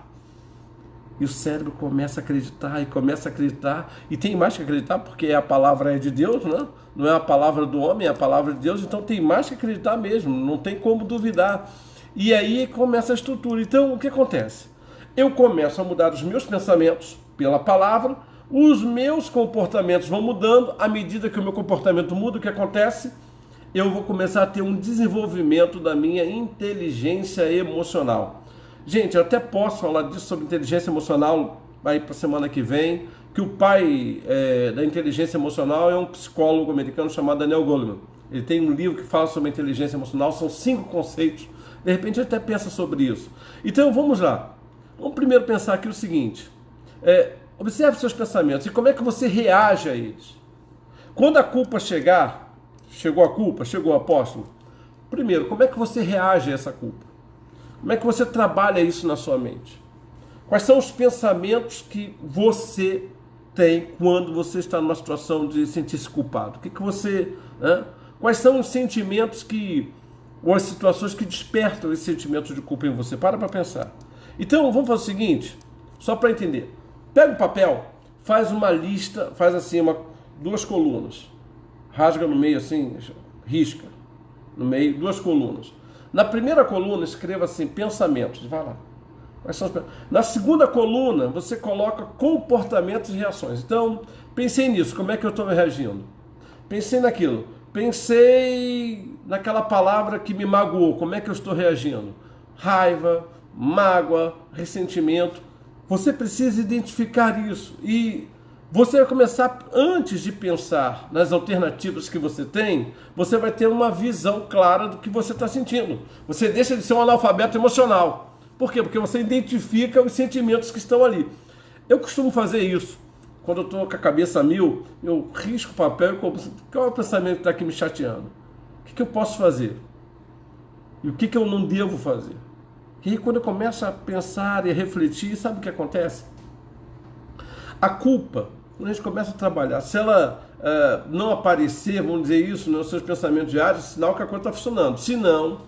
E o cérebro começa a acreditar, e tem mais que acreditar, porque a palavra é de Deus, né? Não é a palavra do homem, é a palavra de Deus, então tem mais que acreditar mesmo, não tem como duvidar. E aí começa a estrutura. Então o que acontece? Eu começo a mudar os meus pensamentos pela palavra, os meus comportamentos vão mudando, à medida que o meu comportamento muda, o que acontece? Eu vou começar a ter um desenvolvimento da minha inteligência emocional. Gente, eu até posso falar disso sobre inteligência emocional aí para a semana que vem, que o pai da inteligência emocional é um psicólogo americano chamado Daniel Goleman. Ele tem um livro que fala sobre inteligência emocional, são 5 conceitos, de repente ele até pensa sobre isso. Então vamos lá, vamos primeiro pensar aqui o seguinte, observe seus pensamentos e como é que você reage a eles. Quando a culpa chegar, chegou a culpa, chegou o apóstolo, primeiro, como é que você reage a essa culpa? Como é que você trabalha isso na sua mente? Quais são os pensamentos que você tem quando você está numa situação de sentir-se culpado? Quais são os sentimentos ou as situações que despertam esse sentimento de culpa em você? Para pensar. Então, vamos fazer o seguinte, só para entender. Pega um papel, faz uma lista, faz assim, 2 colunas. Rasga no meio assim, risca no meio, 2 colunas. Na primeira coluna, escreva assim, pensamentos, vai lá. Na segunda coluna, você coloca comportamentos e reações. Então, pensei nisso, como é que eu estou reagindo? Pensei naquilo, pensei naquela palavra que me magoou, como é que eu estou reagindo? Raiva, mágoa, ressentimento. Você precisa identificar isso e você vai começar, antes de pensar nas alternativas que você tem, você vai ter uma visão clara do que você está sentindo. Você deixa de ser um analfabeto emocional. Por quê? Porque você identifica os sentimentos que estão ali. Eu costumo fazer isso. Quando eu estou com a cabeça a mil, eu risco o papel e qual é o pensamento que está aqui me chateando? O que eu posso fazer? E o que eu não devo fazer? E aí, quando eu começo a pensar e a refletir, sabe o que acontece? A culpa, quando a gente começa a trabalhar, se ela não aparecer, vamos dizer isso, nos seus pensamentos diários, sinal que a coisa está funcionando. Se não,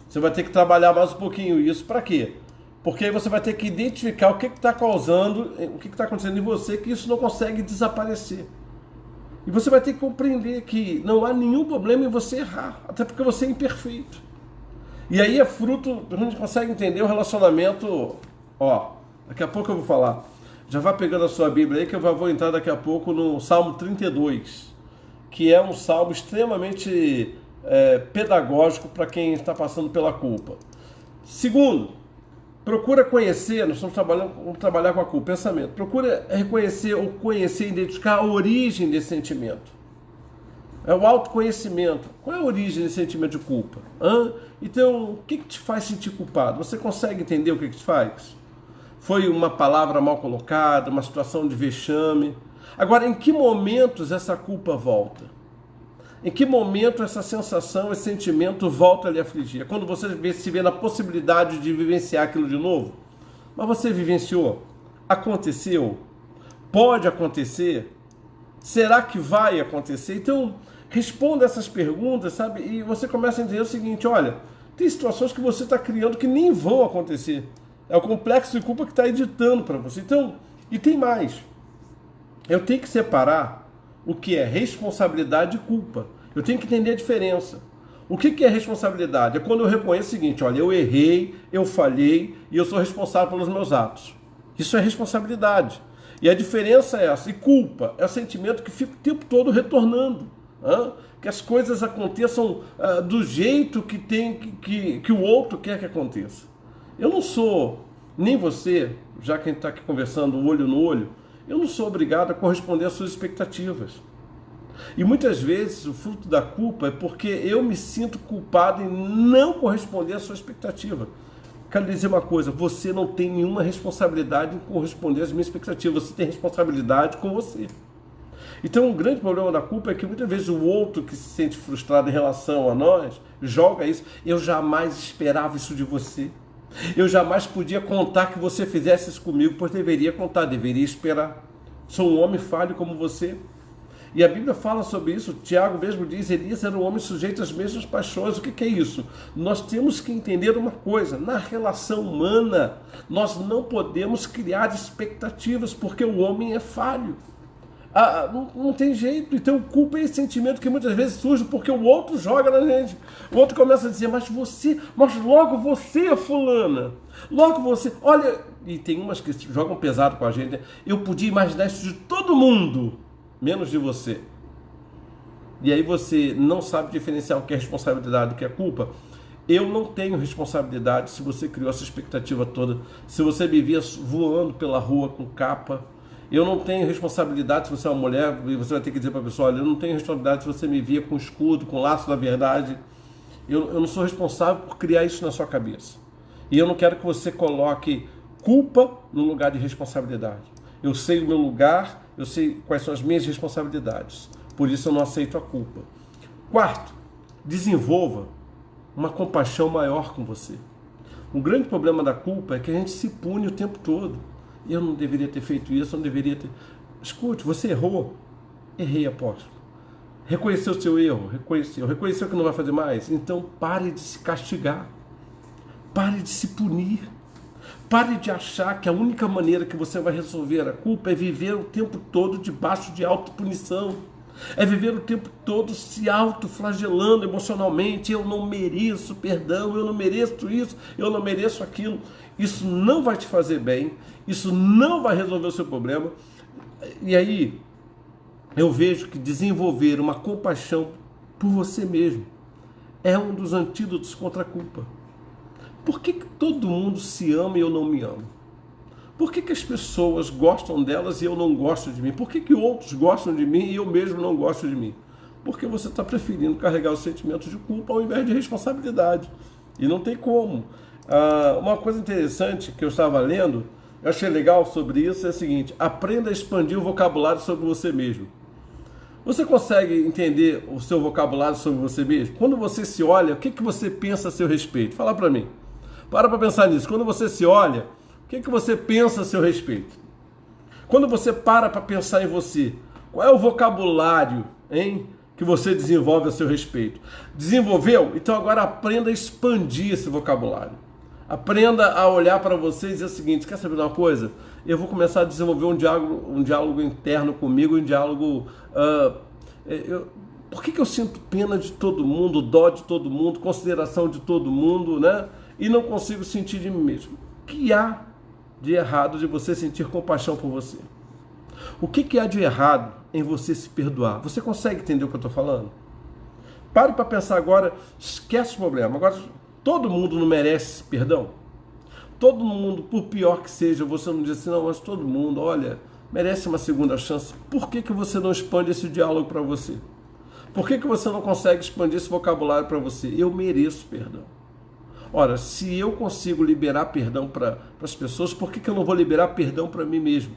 você vai ter que trabalhar mais um pouquinho isso. Para quê? Porque aí você vai ter que identificar o que está causando, o que está acontecendo em você, que isso não consegue desaparecer. E você vai ter que compreender que não há nenhum problema em você errar, até porque você é imperfeito. E aí é fruto, a gente consegue entender o relacionamento, daqui a pouco eu vou falar. Já vai pegando a sua Bíblia aí que eu vou entrar daqui a pouco no Salmo 32, que é um salmo extremamente pedagógico para quem está passando pela culpa. Segundo, procura conhecer, nós vamos trabalhar com a culpa, pensamento. Procura reconhecer ou conhecer, identificar a origem desse sentimento. É o autoconhecimento. Qual é a origem desse sentimento de culpa? Então, o que te faz sentir culpado? Você consegue entender o que te faz? Foi uma palavra mal colocada, uma situação de vexame. Agora, em que momentos essa culpa volta? Em que momento essa sensação, esse sentimento volta a lhe afligir? É quando você se vê na possibilidade de vivenciar aquilo de novo? Mas você vivenciou? Aconteceu? Pode acontecer? Será que vai acontecer? Então, responda essas perguntas, sabe? E você começa a entender o seguinte, olha, tem situações que você está criando que nem vão acontecer. É o complexo de culpa que está editando para você. Então, e tem mais. Eu tenho que separar o que é responsabilidade e culpa. Eu tenho que entender a diferença. O que é responsabilidade? É quando eu reconheço o seguinte, olha, eu errei, eu falhei e eu sou responsável pelos meus atos. Isso é responsabilidade. E a diferença é essa. E culpa é o sentimento que fica o tempo todo retornando. Que as coisas aconteçam do jeito que o outro quer que aconteça. Eu não sou, nem você, já que a gente está aqui conversando olho no olho, eu não sou obrigado a corresponder às suas expectativas. E muitas vezes o fruto da culpa é porque eu me sinto culpado em não corresponder à sua expectativa. Quero dizer uma coisa, você não tem nenhuma responsabilidade em corresponder às minhas expectativas, você tem responsabilidade com você. Então o grande problema da culpa é que muitas vezes o outro que se sente frustrado em relação a nós, joga isso, eu jamais esperava isso de você. Eu jamais podia contar que você fizesse isso comigo, pois deveria contar, deveria esperar. Sou um homem falho como você. E a Bíblia fala sobre isso, Tiago mesmo diz, Elias era um homem sujeito às mesmas paixões. O que é isso? Nós temos que entender uma coisa, na relação humana, nós não podemos criar expectativas, porque o homem é falho. Não tem jeito. Então culpa é esse sentimento que muitas vezes surge porque o outro joga na gente. O outro começa a dizer, mas logo você, fulana, logo você, olha, e tem umas que jogam pesado com a gente, né? Eu podia imaginar isso de todo mundo, menos de você. E aí você não sabe diferenciar o que é responsabilidade do que é culpa. Eu não tenho responsabilidade se você criou essa expectativa toda, se você me via voando pela rua com capa. Eu não tenho responsabilidade se você é uma mulher e você vai ter que dizer para a pessoa, olha, eu não tenho responsabilidade se você me via com escudo, com laço da verdade. Eu não sou responsável por criar isso na sua cabeça. E eu não quero que você coloque culpa no lugar de responsabilidade. Eu sei o meu lugar, eu sei quais são as minhas responsabilidades. Por isso eu não aceito a culpa. Quarto, desenvolva uma compaixão maior com você. O grande problema da culpa é que a gente se pune o tempo todo. Eu não deveria ter feito isso, eu não deveria ter... Escute, você errou. Errei, apóstolo. Reconheceu o seu erro, reconheceu que não vai fazer mais. Então pare de se castigar. Pare de se punir. Pare de achar que a única maneira que você vai resolver a culpa é viver o tempo todo debaixo de autopunição. É viver o tempo todo se autoflagelando emocionalmente. Eu não mereço perdão, eu não mereço isso, eu não mereço aquilo. Isso não vai te fazer bem, isso não vai resolver o seu problema. E aí, eu vejo que desenvolver uma compaixão por você mesmo é um dos antídotos contra a culpa. Por que todo mundo se ama e eu não me amo? Por que as pessoas gostam delas e eu não gosto de mim? Por que outros gostam de mim e eu mesmo não gosto de mim? Porque você está preferindo carregar os sentimentos de culpa ao invés de responsabilidade. E não tem como. Uma coisa interessante que eu estava lendo, eu achei legal sobre isso, é o seguinte: aprenda a expandir o vocabulário sobre você mesmo. Você consegue entender o seu vocabulário sobre você mesmo? Quando você se olha, o que você pensa a seu respeito? Fala para mim. Para pensar nisso. Quando você se olha, o que você pensa a seu respeito? Quando você para pensar em você, qual é o vocabulário, que você desenvolve a seu respeito? Desenvolveu? Então agora aprenda a expandir esse vocabulário. Aprenda a olhar para você e dizer o seguinte: quer saber de uma coisa? Eu vou começar a desenvolver um diálogo interno comigo, um diálogo... por que eu sinto pena de todo mundo, dó de todo mundo, consideração de todo mundo, né? E não consigo sentir de mim mesmo? O que há de errado de você sentir compaixão por você? O que há de errado em você se perdoar? Você consegue entender o que eu estou falando? Pare para pensar agora, esquece o problema. Agora, todo mundo não merece perdão? Todo mundo, por pior que seja, você não diz assim, não, mas todo mundo, olha, merece uma segunda chance. Por que você não expande esse diálogo para você? Por que você não consegue expandir esse vocabulário para você? Eu mereço perdão. Ora, se eu consigo liberar perdão para as pessoas, por que eu não vou liberar perdão para mim mesmo?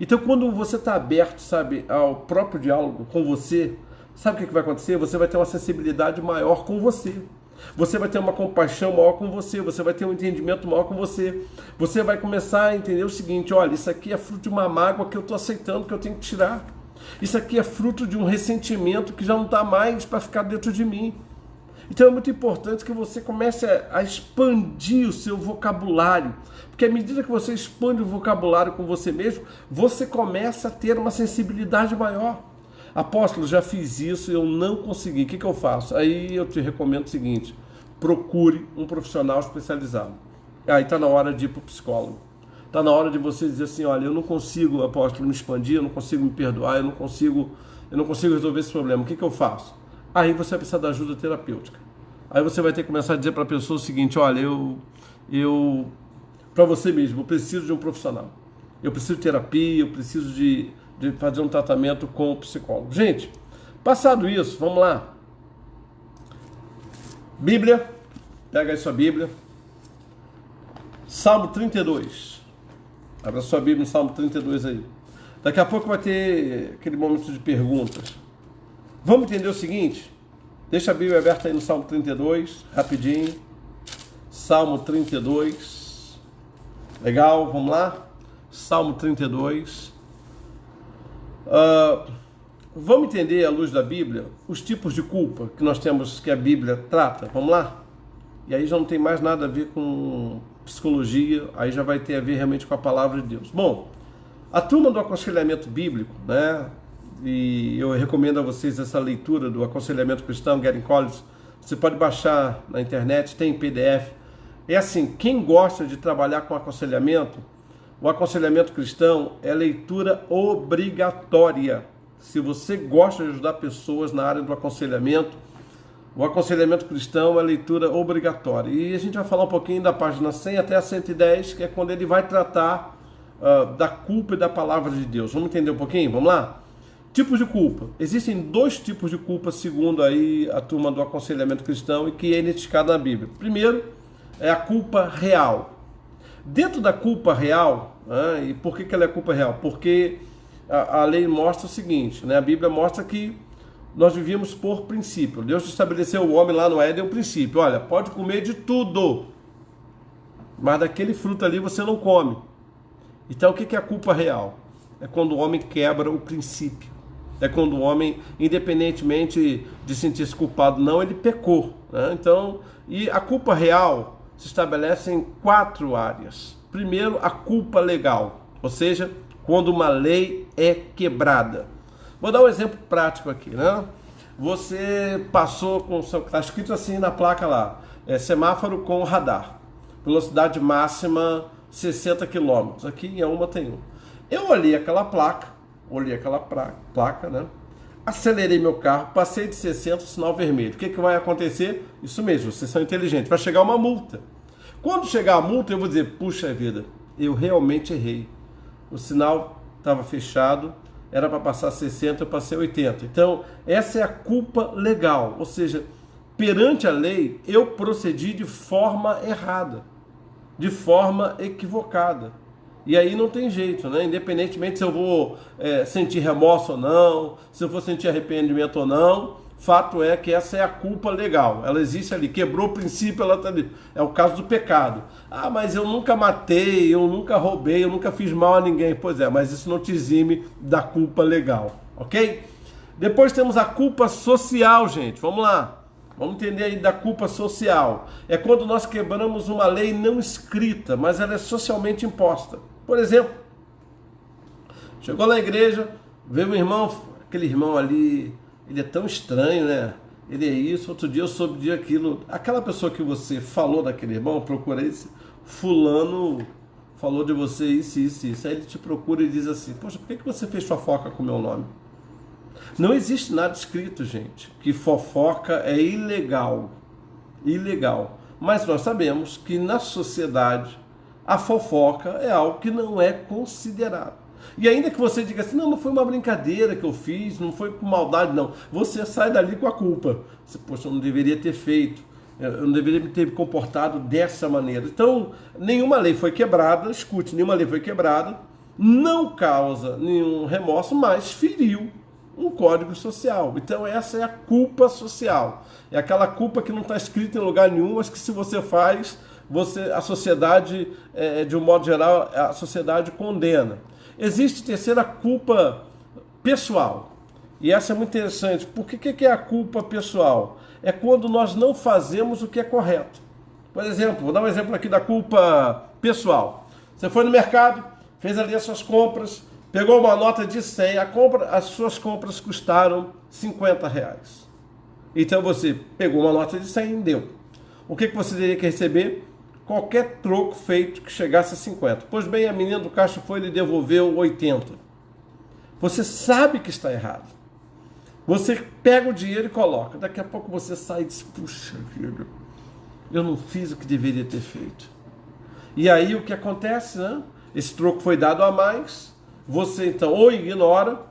Então, quando você está aberto, sabe, ao próprio diálogo com você, sabe o que vai acontecer? Você vai ter uma sensibilidade maior com você. Você vai ter uma compaixão maior com você, você vai ter um entendimento maior com você. Você vai começar a entender o seguinte: olha, isso aqui é fruto de uma mágoa que eu estou aceitando, que eu tenho que tirar. Isso aqui é fruto de um ressentimento que já não está mais para ficar dentro de mim. Então é muito importante que você comece a expandir o seu vocabulário, porque à medida que você expande o vocabulário com você mesmo, você começa a ter uma sensibilidade maior. Apóstolo, já fiz isso e eu não consegui, o que eu faço? Aí eu te recomendo o seguinte: procure um profissional especializado. Aí está na hora de ir para o psicólogo. Está na hora de você dizer assim: olha, eu não consigo, apóstolo, me expandir, eu não consigo me perdoar, eu não consigo resolver esse problema, o que eu faço? Aí você vai precisar da ajuda terapêutica. Aí você vai ter que começar a dizer para a pessoa o seguinte: olha, eu para você mesmo, eu preciso de um profissional. Eu preciso de terapia, eu preciso de fazer um tratamento com o psicólogo. Gente, passado isso, vamos lá. Bíblia, pega aí sua Bíblia. Salmo 32. Abra sua Bíblia no Salmo 32 aí. Daqui a pouco vai ter aquele momento de perguntas. Vamos entender o seguinte? Deixa a Bíblia aberta aí no Salmo 32, rapidinho. Salmo 32. Legal, vamos lá? Salmo 32. Vamos entender, à luz da Bíblia, os tipos de culpa que nós temos, que a Bíblia trata. Vamos lá? E aí já não tem mais nada a ver com psicologia, aí já vai ter a ver realmente com a palavra de Deus. Bom, a turma do aconselhamento bíblico, né? E eu recomendo a vocês essa leitura do Aconselhamento Cristão, Gary Collins. Você pode baixar na internet, tem em PDF. É assim, quem gosta de trabalhar com aconselhamento, o aconselhamento cristão é leitura obrigatória. Se você gosta de ajudar pessoas na área do aconselhamento, o aconselhamento cristão é leitura obrigatória. E a gente vai falar um pouquinho da página 100 até a 110, que é quando ele vai tratar da culpa e da palavra de Deus. Vamos entender um pouquinho? Vamos lá? Tipos de culpa. Existem dois tipos de culpa, segundo aí a turma do aconselhamento cristão, e que é identificada na Bíblia. Primeiro, é a culpa real. Dentro da culpa real, né, e por que ela é culpa real? Porque a lei mostra o seguinte, né, a Bíblia mostra que nós vivíamos por princípio. Deus estabeleceu o homem lá no Éden, o princípio. Olha, pode comer de tudo, mas daquele fruto ali você não come. Então o que é a culpa real? É quando o homem quebra o princípio. É quando o homem, independentemente de sentir-se culpado, não, ele pecou, né? Então, e a culpa real se estabelece em 4 áreas. Primeiro, a culpa legal, ou seja, quando uma lei é quebrada. Vou dar um exemplo prático aqui, né? Você passou com o seu, está escrito assim na placa lá, semáforo com radar, velocidade máxima 60 km. Aqui em uma tem um. Eu olhei aquela placa, né? Acelerei meu carro, passei de 60, sinal vermelho. O que vai acontecer? Isso mesmo, vocês são inteligentes, vai chegar uma multa. Quando chegar a multa, eu vou dizer: puxa vida, eu realmente errei. O sinal estava fechado, era para passar 60, eu passei 80. Então, essa é a culpa legal, ou seja, perante a lei, eu procedi de forma errada, de forma equivocada. E aí não tem jeito, né? Independentemente se eu vou sentir remorso ou não, se eu vou sentir arrependimento ou não, fato é que essa é a culpa legal. Ela existe ali, quebrou o princípio, ela está ali. É o caso do pecado. Ah, mas eu nunca matei, eu nunca roubei, eu nunca fiz mal a ninguém. Pois é, mas isso não te exime da culpa legal, ok? Depois temos a culpa social, gente. Vamos lá. Vamos entender aí da culpa social. É quando nós quebramos uma lei não escrita, mas ela é socialmente imposta. Por exemplo, chegou na igreja, veio um irmão, aquele irmão ali, ele é tão estranho, né? Ele é isso, outro dia eu soube de aquilo. Aquela pessoa que você falou daquele irmão, procura esse, fulano falou de você isso. Aí ele te procura e diz assim: poxa, por que você fez fofoca com o meu nome? Não existe nada escrito, gente, que fofoca é ilegal. Mas nós sabemos que na sociedade a fofoca é algo que não é considerado. E ainda que você diga assim: não foi uma brincadeira que eu fiz, não foi por maldade, não. Você sai dali com a culpa. Você, poxa, eu não deveria ter feito, eu não deveria me ter comportado dessa maneira. Então, nenhuma lei foi quebrada, escute, nenhuma lei foi quebrada, não causa nenhum remorso, mas feriu um código social. Então essa é a culpa social. É aquela culpa que não está escrita em lugar nenhum, mas que se você faz, a sociedade, de um modo geral, a sociedade condena. Existe terceira culpa pessoal. E essa é muito interessante. Por que é a culpa pessoal? É quando nós não fazemos o que é correto. Por exemplo, vou dar um exemplo aqui da culpa pessoal. Você foi no mercado, fez ali as suas compras, pegou uma nota de 100, as suas compras custaram R$50. Então você pegou uma nota de 100 e deu. O que você teria que receber? Qualquer troco feito que chegasse a 50. Pois bem, a menina do caixa foi e lhe devolveu 80. Você sabe que está errado. Você pega o dinheiro e coloca. Daqui a pouco você sai e diz, puxa vida, eu não fiz o que deveria ter feito. E aí o que acontece, né? Esse troco foi dado a mais, você então ou ignora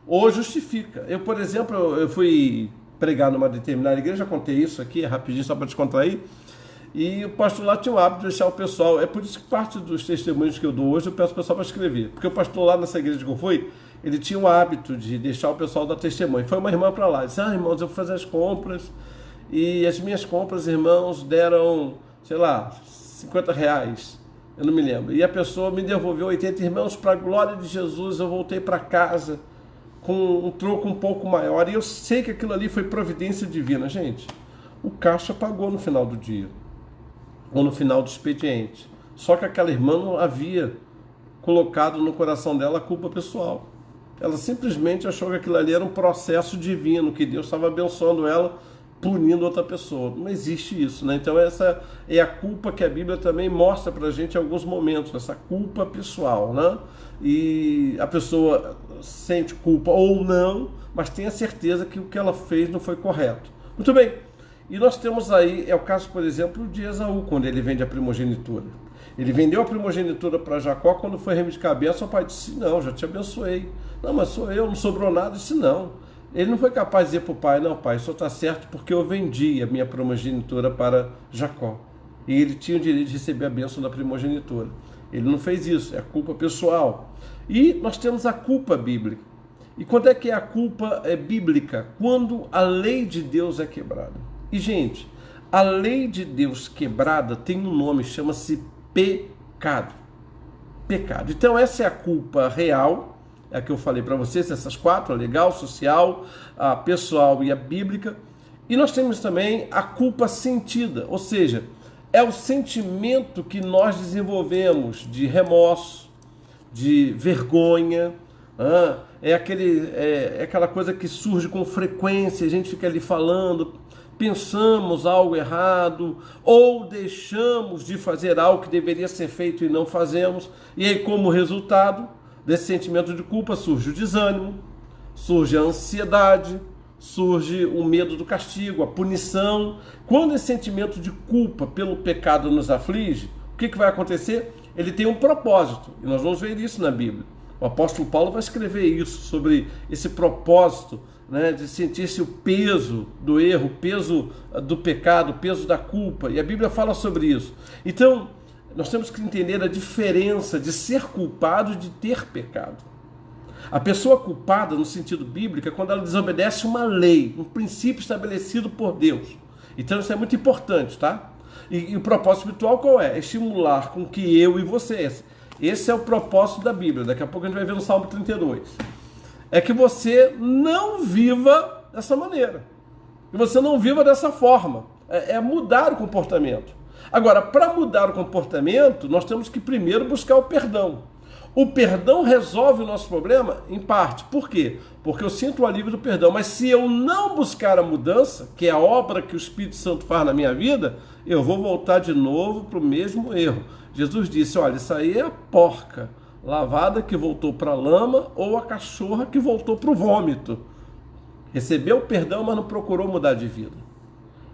ou justifica. Eu, por exemplo, eu fui pregar numa determinada igreja, já contei isso aqui, rapidinho só para descontrair, e o pastor lá tinha o hábito de deixar o pessoal, é por isso que parte dos testemunhos que eu dou hoje eu peço o pessoal para escrever, porque o pastor lá nessa igreja que eu fui, ele tinha o hábito de deixar o pessoal dar testemunho. Foi uma irmã para lá, disse, irmãos, eu vou fazer as compras, e as minhas compras, irmãos, deram, sei lá, R$50, eu não me lembro, e a pessoa me devolveu 80, irmãos, para a glória de Jesus, eu voltei para casa com um troco um pouco maior, e eu sei que aquilo ali foi providência divina. Gente, o caixa pagou no final do dia, ou no final do expediente, só que aquela irmã não havia colocado no coração dela a culpa pessoal. Ela simplesmente achou que aquilo ali era um processo divino, que Deus estava abençoando ela, punindo outra pessoa. Não existe isso, né? Então essa é a culpa que a Bíblia também mostra para a gente em alguns momentos, essa culpa pessoal, né? E a pessoa sente culpa ou não, mas tem a certeza que o que ela fez não foi correto. Muito bem, e nós temos aí, é o caso, por exemplo, de Esaú, quando ele vende a primogenitura. Ele vendeu a primogenitura para Jacó, quando foi reivindicar a bênção, o pai disse, não, já te abençoei. Não, mas sou eu, não sobrou nada. Ele disse, não. Ele não foi capaz de dizer para o pai, não, pai, só está certo porque eu vendi a minha primogenitura para Jacó. E ele tinha o direito de receber a bênção da primogenitura. Ele não fez isso, é a culpa pessoal. E nós temos a culpa bíblica. E quando é que a culpa é bíblica? Quando a lei de Deus é quebrada. E, gente, a lei de Deus quebrada tem um nome, chama-se pecado. Pecado. Então essa é a culpa real, é a que eu falei para vocês, essas quatro, a legal, social, a pessoal e a bíblica. E nós temos também a culpa sentida, ou seja, é o sentimento que nós desenvolvemos de remorso, de vergonha, é aquela coisa que surge com frequência, a gente fica ali falando, pensamos algo errado, ou deixamos de fazer algo que deveria ser feito e não fazemos, e aí como resultado desse sentimento de culpa surge o desânimo, surge a ansiedade, surge o medo do castigo, a punição. Quando esse sentimento de culpa pelo pecado nos aflige, o que vai acontecer? Ele tem um propósito, e nós vamos ver isso na Bíblia. O apóstolo Paulo vai escrever isso, sobre esse propósito, né, de sentir-se o peso do erro, o peso do pecado, o peso da culpa, e a Bíblia fala sobre isso. Então, nós temos que entender a diferença de ser culpado e de ter pecado. A pessoa culpada, no sentido bíblico, é quando ela desobedece uma lei, um princípio estabelecido por Deus. Então isso é muito importante, tá? E o propósito espiritual qual é? É estimular com que eu e vocês, esse é o propósito da Bíblia, daqui a pouco a gente vai ver no Salmo 32, é que você não viva dessa maneira, que você não viva dessa forma, é mudar o comportamento. Agora, para mudar o comportamento, nós temos que primeiro buscar o perdão. O perdão resolve o nosso problema em parte. Por quê? Porque eu sinto o alívio do perdão. Mas se eu não buscar a mudança, que é a obra que o Espírito Santo faz na minha vida, eu vou voltar de novo para o mesmo erro. Jesus disse, olha, isso aí é a porca lavada que voltou para a lama ou a cachorra que voltou para o vômito. Recebeu o perdão, mas não procurou mudar de vida.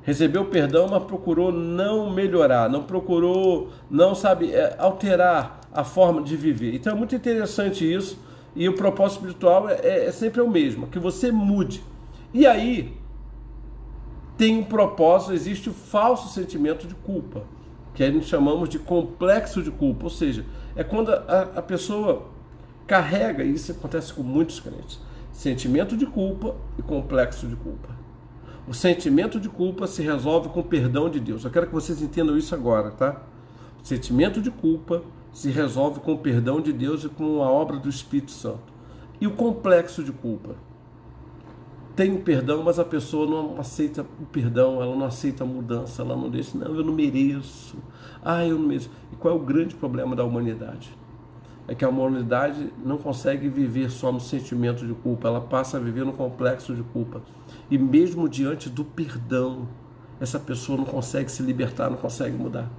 Recebeu o perdão, mas procurou não melhorar, não procurou, não sabe, alterar a forma de viver. Então é muito interessante isso, e o propósito espiritual é sempre o mesmo, que você mude. E aí tem um propósito, existe o falso sentimento de culpa, que a gente chamamos de complexo de culpa, ou seja, é quando a pessoa carrega, e isso acontece com muitos crentes, sentimento de culpa e complexo de culpa. O sentimento de culpa se resolve com o perdão de Deus. Eu quero que vocês entendam isso agora, tá? O sentimento de culpa se resolve com o perdão de Deus e com a obra do Espírito Santo. E o complexo de culpa? Tem o perdão, mas a pessoa não aceita o perdão, ela não aceita a mudança, ela não deixa, não, eu não mereço. Eu não mereço. E qual é o grande problema da humanidade? É que a humanidade não consegue viver só no sentimento de culpa, ela passa a viver no complexo de culpa. E mesmo diante do perdão, essa pessoa não consegue se libertar, não consegue mudar.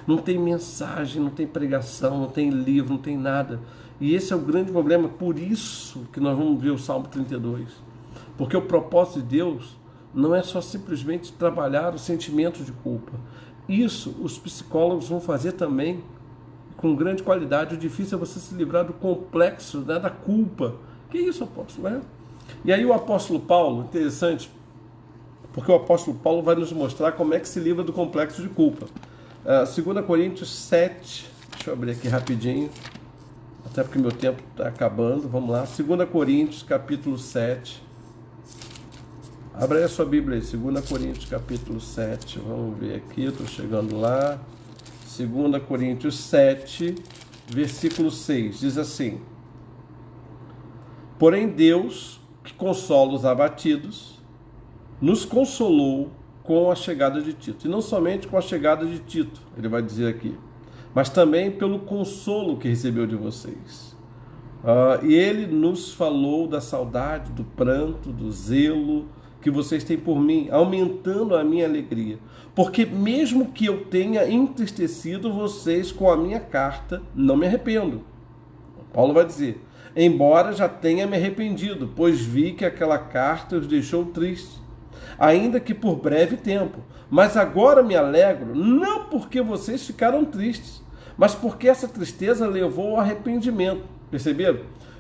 Não tem mensagem, não tem pregação, não tem livro, não tem nada. E esse é o grande problema, por isso que nós vamos ver o Salmo 32. Porque o propósito de Deus não é só simplesmente trabalhar o sentimento de culpa. Isso os psicólogos vão fazer também com grande qualidade. O difícil é você se livrar do complexo, né, da culpa. Que isso, apóstolo? É? E aí o apóstolo Paulo, interessante, porque o apóstolo Paulo vai nos mostrar como é que se livra do complexo de culpa. 2 Coríntios 7, deixa eu abrir aqui rapidinho, até porque meu tempo está acabando, vamos lá. 2 Coríntios, capítulo 7. Abra aí a sua Bíblia aí, 2 Coríntios, capítulo 7, vamos ver aqui, estou chegando lá. 2 Coríntios 7, versículo 6, diz assim: porém Deus, que consola os abatidos, nos consolou com a chegada de Tito. E não somente com a chegada de Tito, ele vai dizer aqui, mas também pelo consolo que recebeu de vocês. E ele nos falou da saudade, do pranto, do zelo que vocês têm por mim, aumentando a minha alegria. Porque mesmo que eu tenha entristecido vocês com a minha carta, não me arrependo. Paulo vai dizer, embora já tenha me arrependido, pois vi que aquela carta os deixou tristes, ainda que por breve tempo. Mas agora me alegro, não porque vocês ficaram tristes, mas porque essa tristeza levou ao arrependimento. Perceberam?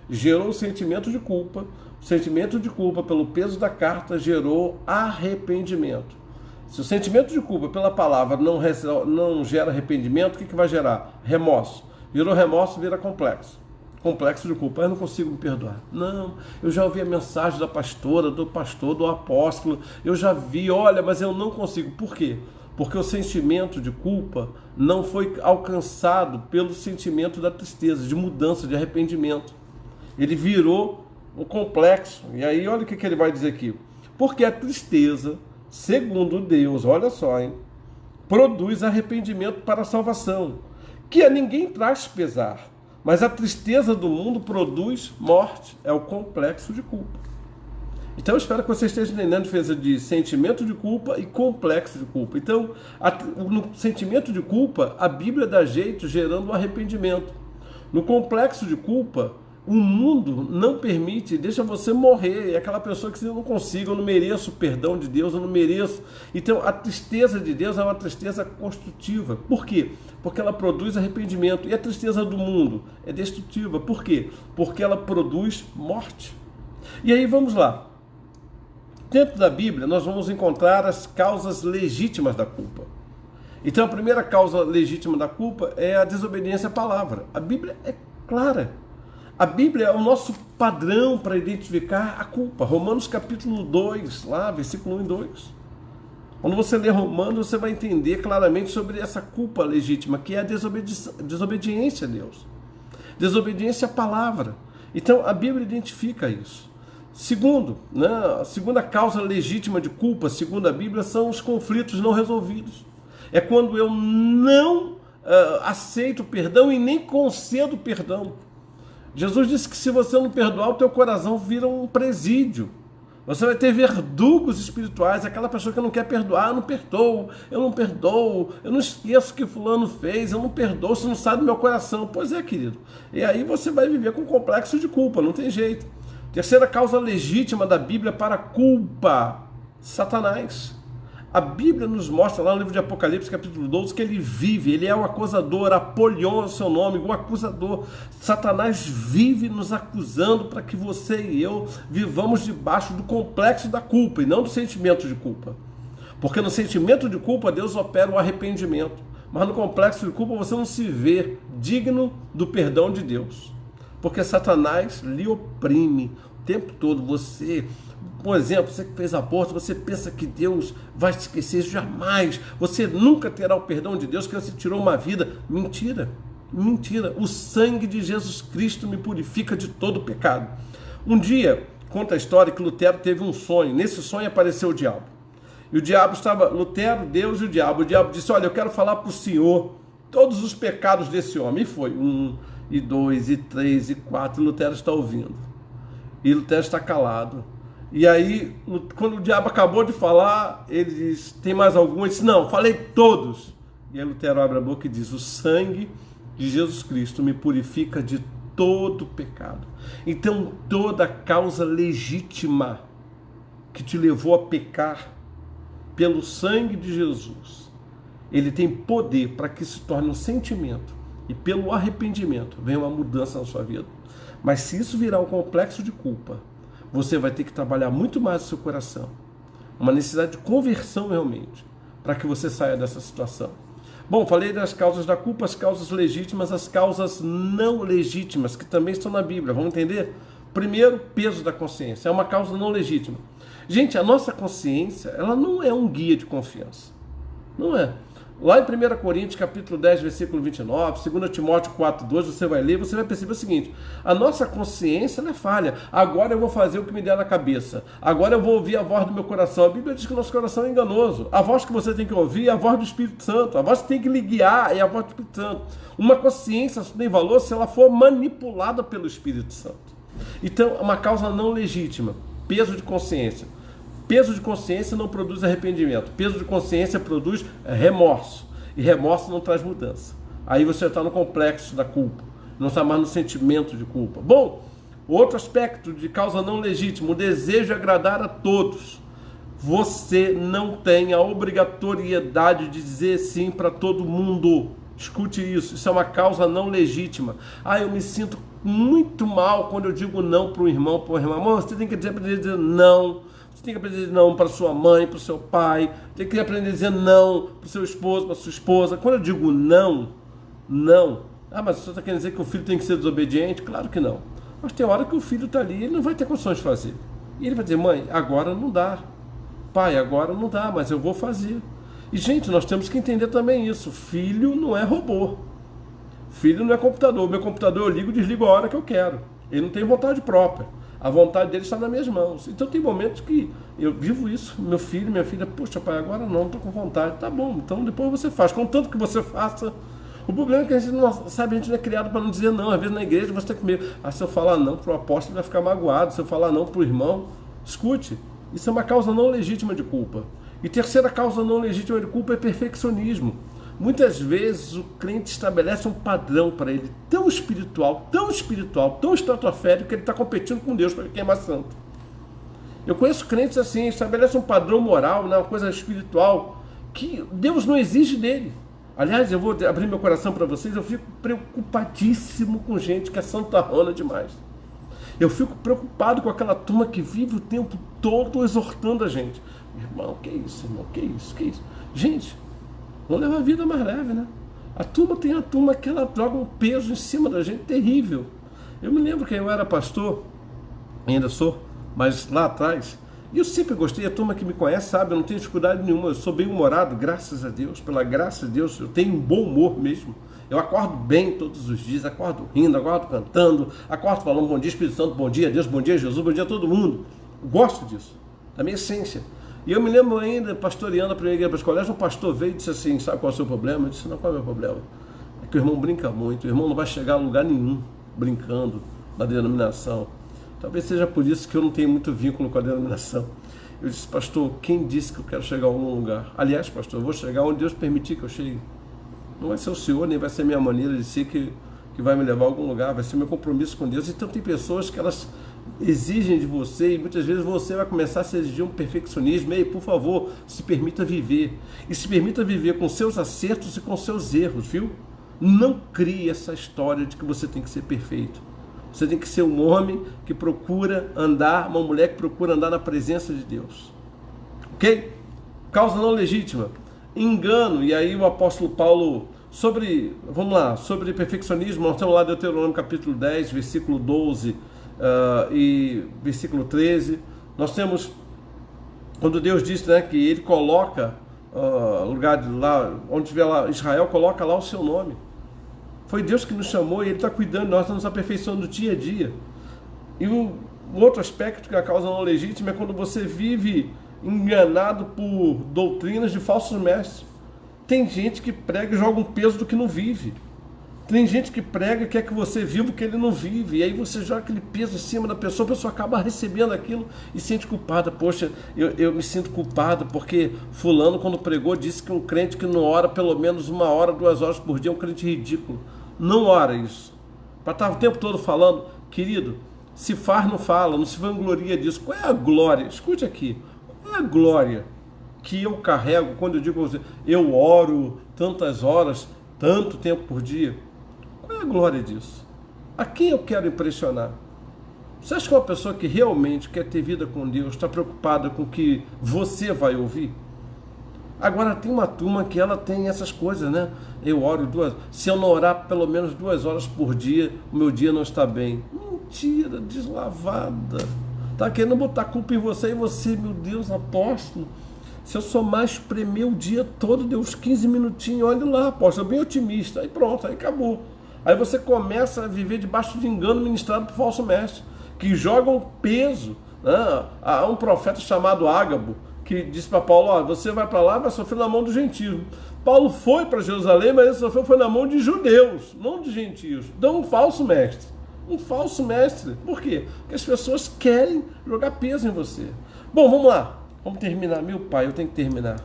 Gerou o sentimento de culpa. O sentimento de culpa pelo peso da carta gerou arrependimento. Se o sentimento de culpa pela palavra não gera arrependimento, o que vai gerar? Remorso. Gerou remorso, vira complexo. Complexo de culpa. Eu não consigo me perdoar. Não, eu já ouvi a mensagem da pastora, do pastor, do apóstolo. Eu já vi, olha, mas eu não consigo. Por quê? Porque o sentimento de culpa não foi alcançado pelo sentimento da tristeza, de mudança, de arrependimento. Ele virou um complexo. E aí, olha o que ele vai dizer aqui. Porque a tristeza, segundo Deus, olha só, hein, produz arrependimento para a salvação, que a ninguém traz pesar. Mas a tristeza do mundo produz morte. É o complexo de culpa. Então eu espero que você esteja entendendo a diferença de sentimento de culpa e complexo de culpa. Então, no sentimento de culpa, a Bíblia dá jeito gerando arrependimento. No complexo de culpa, o mundo não permite, deixa você morrer. É aquela pessoa que você não consiga, eu não mereço o perdão de Deus, eu não mereço. Então a tristeza de Deus é uma tristeza construtiva. Por quê? Porque ela produz arrependimento. E a tristeza do mundo é destrutiva. Por quê? Porque ela produz morte. E aí vamos lá. Dentro da Bíblia nós vamos encontrar as causas legítimas da culpa. Então a primeira causa legítima da culpa é a desobediência à palavra. A Bíblia é clara. A Bíblia é o nosso padrão para identificar a culpa. Romanos capítulo 2, lá, versículo 1 e 2. Quando você lê Romanos, você vai entender claramente sobre essa culpa legítima, que é a desobediência a Deus. Desobediência à palavra. Então, a Bíblia identifica isso. Segundo, né, a segunda causa legítima de culpa, segundo a Bíblia, são os conflitos não resolvidos. É quando eu não aceito perdão e nem concedo perdão. Jesus disse que se você não perdoar, o teu coração vira um presídio. Você vai ter verdugos espirituais, aquela pessoa que não quer perdoar, eu não perdoo, eu não esqueço o que fulano fez, eu não perdoo, você não sai do meu coração. Pois é, querido. E aí você vai viver com complexo de culpa, não tem jeito. Terceira causa legítima da Bíblia para a culpa, Satanás. A Bíblia nos mostra lá no livro de Apocalipse, capítulo 12, que ele vive, ele é o acusador, Apolion é o seu nome, o acusador. Satanás vive nos acusando para que você e eu vivamos debaixo do complexo da culpa e não do sentimento de culpa. Porque no sentimento de culpa Deus opera o arrependimento, mas no complexo de culpa você não se vê digno do perdão de Deus. Porque Satanás lhe oprime tempo todo você, por exemplo, você que fez aborto, você pensa que Deus vai te esquecer, jamais, você nunca terá o perdão de Deus, que você tirou uma vida. Mentira, mentira. O sangue de Jesus Cristo me purifica de todo pecado. Um dia, conta a história que Lutero teve um sonho. Nesse sonho apareceu o diabo. E o diabo estava, Lutero, Deus e o diabo. O diabo disse: olha, eu quero falar para o senhor todos os pecados desse homem. E foi 1, e 2, e 3, e 4. E Lutero está ouvindo. E Lutero está calado. E aí, quando o diabo acabou de falar, ele diz: tem mais algum? Ele disse: não, falei todos. E aí Lutero abre a boca e diz: o sangue de Jesus Cristo me purifica de todo pecado. Então, toda causa legítima que te levou a pecar, pelo sangue de Jesus, ele tem poder para que se torne um sentimento, e pelo arrependimento venha uma mudança na sua vida. Mas se isso virar um complexo de culpa, você vai ter que trabalhar muito mais o seu coração, uma necessidade de conversão realmente, para que você saia dessa situação. Bom, falei das causas da culpa, as causas legítimas, as causas não legítimas, que também estão na Bíblia, vamos entender? Primeiro, peso da consciência, é uma causa não legítima. Gente, a nossa consciência, ela não é um guia de confiança, não é. Lá em 1 Coríntios, capítulo 10, versículo 29, 2 Timóteo 4, 2, você vai ler, você vai perceber o seguinte: a nossa consciência, ela é falha. Agora eu vou fazer o que me der na cabeça. Agora eu vou ouvir a voz do meu coração. A Bíblia diz que o nosso coração é enganoso. A voz que você tem que ouvir é a voz do Espírito Santo. A voz que tem que lhe guiar é a voz do Espírito Santo. Uma consciência só tem valor se ela for manipulada pelo Espírito Santo. Então, é uma causa não legítima. Peso de consciência. Peso de consciência não produz arrependimento. Peso de consciência produz remorso. E remorso não traz mudança. Aí você está no complexo da culpa. Não está mais no sentimento de culpa. Bom, outro aspecto de causa não legítima, o desejo de agradar a todos. Você não tem a obrigatoriedade de dizer sim para todo mundo. Escute isso. Isso é uma causa não legítima. Eu me sinto muito mal quando eu digo não para um irmão, para uma irmã. Amor, você tem que aprender a dizer não. Você tem que aprender a dizer não para sua mãe, para o seu pai. Tem que aprender a dizer não para o seu esposo, para a sua esposa. Quando eu digo não, não. Mas você está querendo dizer que o filho tem que ser desobediente? Claro que não. Mas tem hora que o filho está ali e ele não vai ter condições de fazer. E ele vai dizer: mãe, agora não dá. Pai, agora não dá, mas eu vou fazer. E, gente, nós temos que entender também isso. Filho não é robô. Filho não é computador. O meu computador eu ligo e desligo a hora que eu quero. Ele não tem vontade própria. A vontade dele está nas minhas mãos. Então tem momentos que eu vivo isso. Meu filho, minha filha: poxa, pai, agora não estou com vontade. Tá bom, então depois você faz. Contanto que você faça. O problema é que a gente não sabe, a gente não é criado para não dizer não. Às vezes na igreja você tem que comer. Se eu falar não para o apóstolo, ele vai ficar magoado. Se eu falar não para o irmão, escute. Isso é uma causa não legítima de culpa. E terceira causa não legítima de culpa é perfeccionismo. Muitas vezes o crente estabelece um padrão para ele tão espiritual, tão estratosférico, que ele está competindo com Deus para queimar santo. Eu conheço crentes assim, estabelece um padrão moral, uma coisa espiritual, que Deus não exige dele. Aliás, eu vou abrir meu coração para vocês, eu fico preocupadíssimo com gente que é santarrona demais. Eu fico preocupado com aquela turma que vive o tempo todo exortando a gente. Irmão, que isso, irmão, que isso, que isso. Gente, vamos levar a vida mais leve, né? A turma tem a turma que ela joga um peso em cima da gente terrível. Eu me lembro que eu era pastor, ainda sou, mas lá atrás, e eu sempre gostei, a turma que me conhece sabe, eu não tenho dificuldade nenhuma, eu sou bem humorado, graças a Deus, pela graça de Deus, eu tenho um bom humor mesmo. Eu acordo bem todos os dias, acordo rindo, acordo cantando, acordo falando bom dia Espírito Santo, bom dia Deus, bom dia Jesus, bom dia a todo mundo. Eu gosto disso, da minha essência. E eu me lembro ainda, pastoreando a primeira igreja para os colégios, um pastor veio e disse assim: sabe qual é o seu problema? Eu disse: não, qual é o meu problema? É que o irmão brinca muito, o irmão não vai chegar a lugar nenhum brincando na denominação. Talvez seja por isso que eu não tenho muito vínculo com a denominação. Eu disse: pastor, quem disse que eu quero chegar a algum lugar? Aliás, pastor, eu vou chegar onde Deus permitir que eu chegue. Não vai ser o senhor, nem vai ser a minha maneira de ser que vai me levar a algum lugar, vai ser meu compromisso com Deus. Então tem pessoas que elas exigem de você, e muitas vezes você vai começar a se exigir um perfeccionismo. Ei, por favor, se permita viver, e se permita viver com seus acertos e com seus erros, viu? Não crie essa história de que você tem que ser perfeito. Você tem que ser um homem que procura andar, uma mulher que procura andar na presença de Deus. Ok? Causa não legítima, engano. E aí o apóstolo Paulo, sobre perfeccionismo, nós temos lá Deuteronômio capítulo 10, versículo 12, e versículo 13. Nós temos, quando Deus diz, né, que Ele coloca lugar de lá, onde tiver lá Israel, coloca lá o seu nome. Foi Deus que nos chamou e Ele está cuidando, nós estamos aperfeiçoando dia a dia. E um outro aspecto que é a causa não legítima é quando você vive enganado por doutrinas de falsos mestres. Tem gente que prega e joga um peso do que não vive. Tem gente que prega e quer que você viva o que ele não vive. E aí você joga aquele peso em cima da pessoa, a pessoa acaba recebendo aquilo e se sente culpada. Poxa, eu me sinto culpado porque fulano, quando pregou, disse que um crente que não ora pelo menos 1 hora, 2 horas por dia é um crente ridículo. Não ora isso. Para estar o tempo todo falando, querido, se faz, não fala, não se vangloria disso. Qual é a glória? Escute aqui. Qual é a glória que eu carrego quando eu digo a você, eu oro tantas horas, tanto tempo por dia? Qual é a glória disso? A quem eu quero impressionar? Você acha que uma pessoa que realmente quer ter vida com Deus está preocupada com o que você vai ouvir? Agora tem uma turma que ela tem essas coisas, né? Eu oro 2 horas. Se eu não orar pelo menos 2 horas por dia, o meu dia não está bem. Mentira, deslavada. Tá querendo botar culpa em você e você, meu Deus, apóstolo. Se eu sou mais espremer o dia todo, deu uns 15 minutinhos, olha lá, apóstolo, bem otimista. Aí pronto, aí acabou. Aí você começa a viver debaixo de engano ministrado por falso mestre, que jogam peso. Há um profeta chamado Ágabo, que disse para Paulo, você vai para lá, vai sofrer na mão dos gentios. Paulo foi para Jerusalém, mas ele sofreu foi na mão de judeus, não de gentios. Então um falso mestre. Um falso mestre. Por quê? Porque as pessoas querem jogar peso em você. Bom, vamos lá. Vamos terminar. Meu pai, eu tenho que terminar.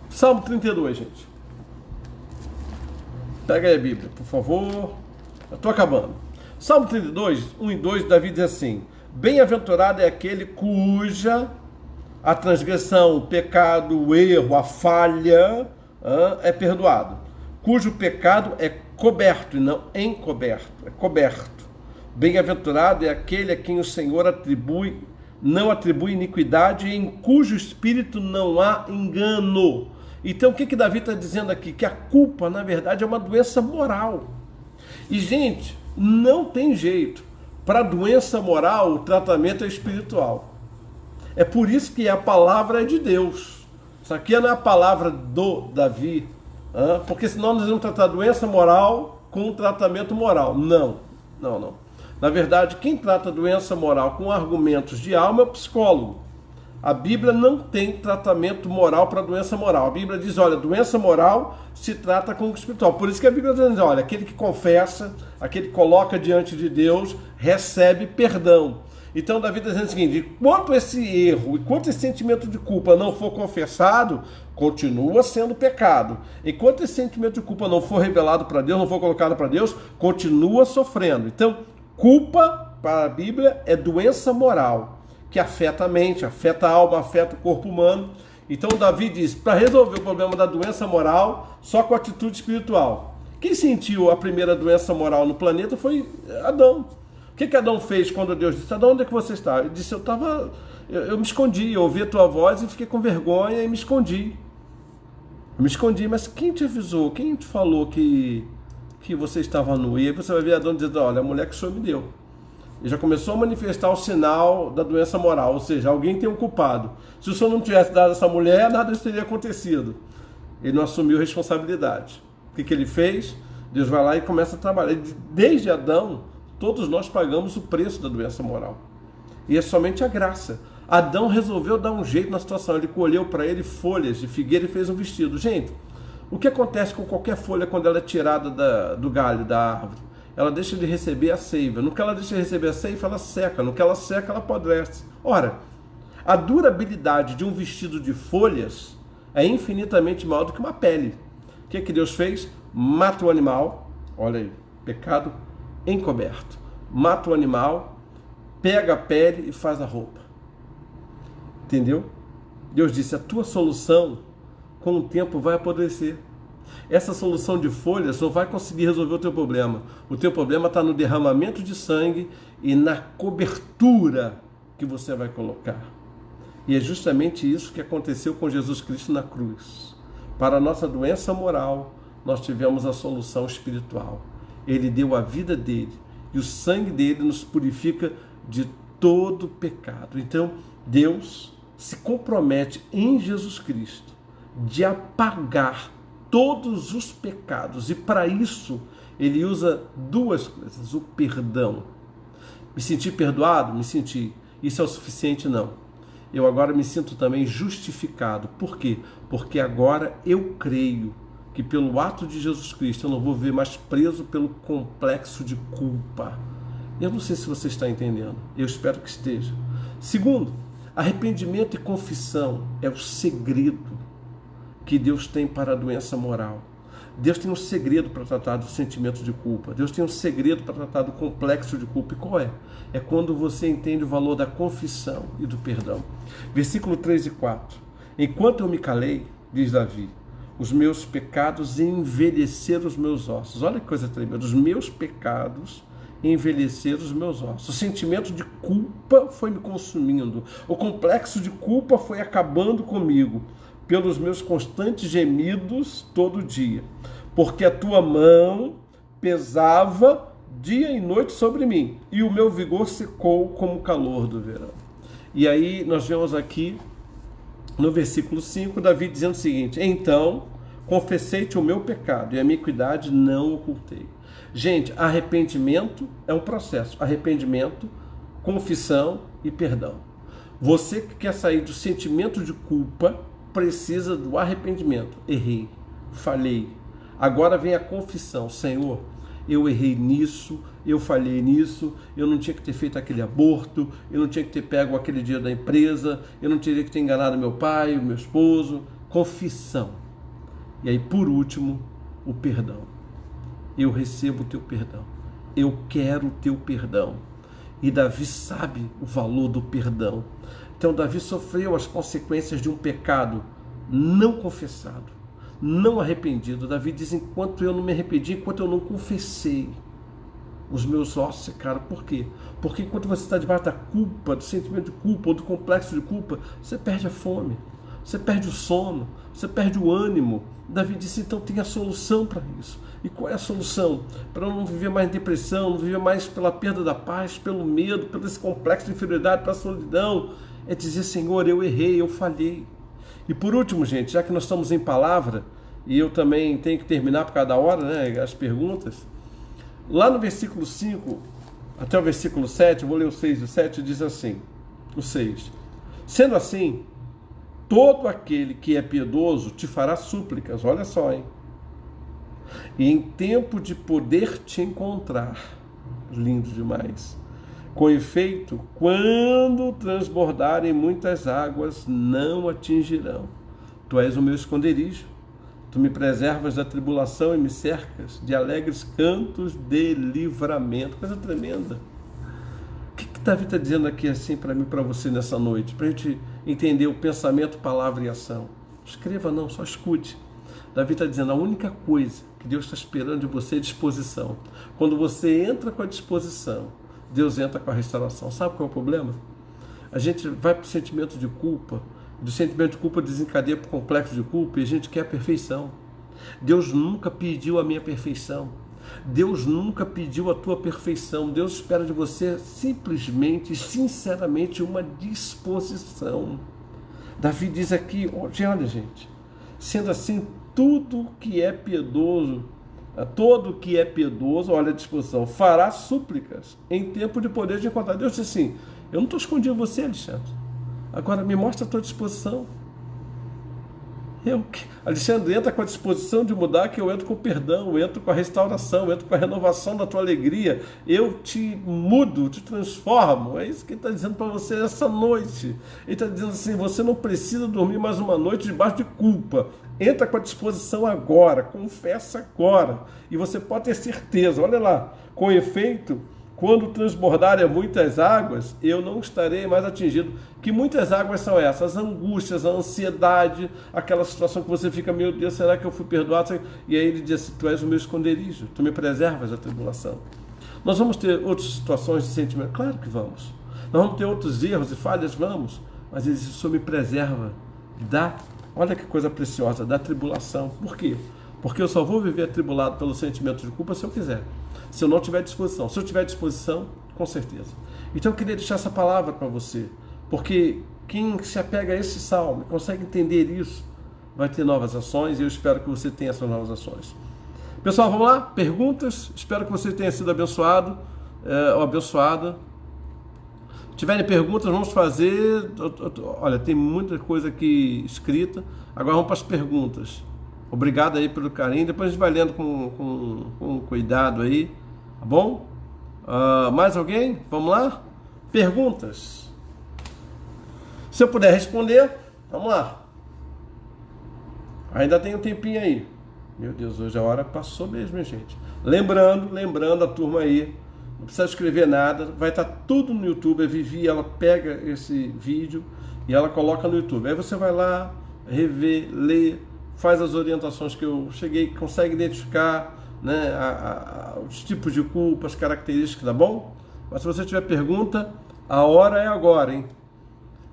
Salmo 32, gente. Pega aí a Bíblia, por favor. Eu estou acabando. Salmo 32, 1 e 2, Davi diz assim: bem-aventurado é aquele cuja a transgressão, o pecado, o erro, a falha é perdoado, cujo pecado é coberto e não encoberto, é coberto. Bem-aventurado é aquele a quem o Senhor não atribui iniquidade e em cujo espírito não há engano. Então o que Davi está dizendo aqui? Que a culpa, na verdade, é uma doença moral. E, gente, não tem jeito. Para doença moral, o tratamento é espiritual. É por isso que a palavra é de Deus. Isso aqui não é a palavra do Davi, porque senão nós vamos tratar a doença moral com o tratamento moral. Não. Na verdade, quem trata a doença moral com argumentos de alma é o psicólogo. A Bíblia não tem tratamento moral para doença moral. A Bíblia diz, olha, doença moral se trata com o espiritual. Por isso que a Bíblia diz, olha, aquele que confessa, aquele que coloca diante de Deus, recebe perdão. Então Davi está dizendo o seguinte: enquanto esse erro, enquanto esse sentimento de culpa não for confessado, continua sendo pecado. Enquanto esse sentimento de culpa não for revelado para Deus, não for colocado para Deus, continua sofrendo. Então, culpa para a Bíblia é doença moral, que afeta a mente, afeta a alma, afeta o corpo humano. Então Davi diz, para resolver o problema da doença moral, só com atitude espiritual. Quem sentiu a primeira doença moral no planeta foi Adão. O que Adão fez quando Deus disse, Adão, onde é que você está? Ele disse, eu me escondi, eu ouvi a tua voz e fiquei com vergonha e me escondi. Mas quem te avisou, quem te falou que você estava nu? E aí você vai ver Adão dizendo, olha, a mulher que o Senhor me deu. E já começou a manifestar o sinal da doença moral, ou seja, alguém tem um culpado. Se o Senhor não tivesse dado essa mulher, nada disso teria acontecido. Ele não assumiu responsabilidade. O que ele fez? Deus vai lá e começa a trabalhar. Desde Adão, todos nós pagamos o preço da doença moral. E é somente a graça. Adão resolveu dar um jeito na situação. Ele colheu para ele folhas de figueira e fez um vestido. Gente, o que acontece com qualquer folha quando ela é tirada do galho, da árvore? Ela deixa de receber a seiva. No que ela deixa de receber a seiva, ela seca. No que ela seca, ela apodrece. Ora, a durabilidade de um vestido de folhas é infinitamente maior do que uma pele. O que Deus fez? Mata o animal. Olha aí, pecado encoberto. Mata o animal, pega a pele e faz a roupa. Entendeu? Deus disse, a tua solução com o tempo vai apodrecer. Essa solução de folhas não vai conseguir resolver o teu problema. O teu problema está no derramamento de sangue e na cobertura que você vai colocar. E é justamente isso que aconteceu com Jesus Cristo na cruz. Para a nossa doença moral, nós tivemos a solução espiritual. Ele deu a vida dele e o sangue dele nos purifica de todo pecado. Então, Deus se compromete em Jesus Cristo de apagar todos os pecados, e para isso ele usa duas coisas: o perdão. Me senti perdoado? Me senti. Isso é o suficiente? Não. Eu agora me sinto também justificado. Por quê? Porque agora eu creio que pelo ato de Jesus Cristo eu não vou viver mais preso pelo complexo de culpa. Eu não sei se você está entendendo. Eu espero que esteja. Segundo, arrependimento e confissão é o segredo que Deus tem para a doença moral. Deus tem um segredo para tratar do sentimento de culpa. Deus tem um segredo para tratar do complexo de culpa. E qual é? É quando você entende o valor da confissão e do perdão. Versículo 3 e 4. Enquanto eu me calei, diz Davi, os meus pecados envelheceram os meus ossos. Olha que coisa tremenda. Os meus pecados envelheceram os meus ossos. O sentimento de culpa foi me consumindo. O complexo de culpa foi acabando comigo pelos meus constantes gemidos todo dia. Porque a tua mão pesava dia e noite sobre mim, e o meu vigor secou como o calor do verão. E aí nós vemos aqui no versículo 5, Davi dizendo o seguinte: então confessei-te o meu pecado, e a minha iniquidade não ocultei. Gente, arrependimento é um processo. Arrependimento, confissão e perdão. Você que quer sair do sentimento de culpa precisa do arrependimento. Errei, falhei. Agora vem a confissão. Senhor, eu errei nisso, eu falhei nisso, eu não tinha que ter feito aquele aborto, eu não tinha que ter pego aquele dia da empresa, eu não teria que ter enganado meu pai, o meu esposo. Confissão. E aí, por último, o perdão. Eu recebo o teu perdão. Eu quero o teu perdão. E Davi sabe o valor do perdão. Então Davi sofreu as consequências de um pecado não confessado, não arrependido. Davi diz: enquanto eu não me arrependi, enquanto eu não confessei, os meus ossos secaram. Por quê? Porque enquanto você está debaixo da culpa, do sentimento de culpa ou do complexo de culpa, você perde a fome, você perde o sono, você perde o ânimo. Davi disse: então tem a solução para isso. E qual é a solução? Para eu não viver mais em depressão, não viver mais pela perda da paz, pelo medo, pelo esse complexo de inferioridade, pela solidão. É dizer: Senhor, eu errei, eu falhei. E por último, gente, já que nós estamos em palavra, e eu também tenho que terminar por cada hora, né, as perguntas, lá no versículo 5 até o versículo 7, eu vou ler o 6 e o 7, diz assim, o 6: sendo assim, todo aquele que é piedoso te fará súplicas, olha só, hein? E em tempo de poder te encontrar, lindo demais. Com efeito, quando transbordarem muitas águas, não atingirão. Tu és o meu esconderijo. Tu me preservas da tribulação e me cercas de alegres cantos de livramento. Coisa tremenda. O que Davi está dizendo aqui assim para mim e para você nessa noite? Para a gente entender o pensamento, palavra e ação. Escreva não, só escute. Davi está dizendo: a única coisa que Deus está esperando de você é disposição. Quando você entra com a disposição, Deus entra com a restauração. Sabe qual é o problema? A gente vai para o sentimento de culpa, do sentimento de culpa desencadeia para o complexo de culpa, e a gente quer a perfeição. Deus nunca pediu a minha perfeição. Deus nunca pediu a tua perfeição. Deus espera de você simplesmente, sinceramente, uma disposição. Davi diz aqui, olha gente, sendo assim, tudo que é piedoso, todo que é piedoso, olha a disposição, fará súplicas em tempo de poder de encontrar. Deus disse assim: eu não estou escondindo você, Alexandre. Agora me mostra a tua disposição. Alexandre, entra com a disposição de mudar, que eu entro com o perdão, eu entro com a restauração, eu entro com a renovação da tua alegria. Eu te mudo, te transformo. É isso que ele está dizendo para você essa noite. Ele está dizendo assim: você não precisa dormir mais uma noite debaixo de culpa. Entra com a disposição agora, confessa agora. E você pode ter certeza, olha lá, com efeito, quando transbordarem muitas águas, eu não estarei mais atingido. Que muitas águas são essas? As angústias, a ansiedade, aquela situação que você fica: meu Deus, será que eu fui perdoado? E aí ele diz assim: tu és o meu esconderijo, tu me preservas da tribulação. Nós vamos ter outras situações de sentimento? Claro que vamos. Nós vamos ter outros erros e falhas? Vamos. Mas ele diz: o Senhor me preserva da, olha que coisa preciosa, da tribulação. Por quê? Porque eu só vou viver atribulado pelo sentimento de culpa se eu quiser. Se eu não tiver disposição. Se eu tiver disposição, com certeza. Então eu queria deixar essa palavra para você, porque quem se apega a esse salmo, consegue entender isso, vai ter novas ações, e eu espero que você tenha essas novas ações. Pessoal, vamos lá? Perguntas? Espero que você tenha sido abençoado ou abençoada. Se tiverem perguntas, vamos fazer. Olha, tem muita coisa aqui escrita. Agora vamos para as perguntas. Obrigado aí pelo carinho. Depois a gente vai lendo com cuidado aí. Tá bom? Mais alguém? Vamos lá? Perguntas. Se eu puder responder, vamos lá. Ainda tem um tempinho aí. Meu Deus, hoje a hora passou mesmo, hein, gente? Lembrando a turma aí. Não precisa escrever nada, vai estar tudo no YouTube. A Vivi, ela pega esse vídeo e ela coloca no YouTube. Aí você vai lá, rever, lê, faz as orientações que eu cheguei, consegue identificar, né, os tipos de culpa, as características, tá bom? Mas se você tiver pergunta, a hora é agora, hein?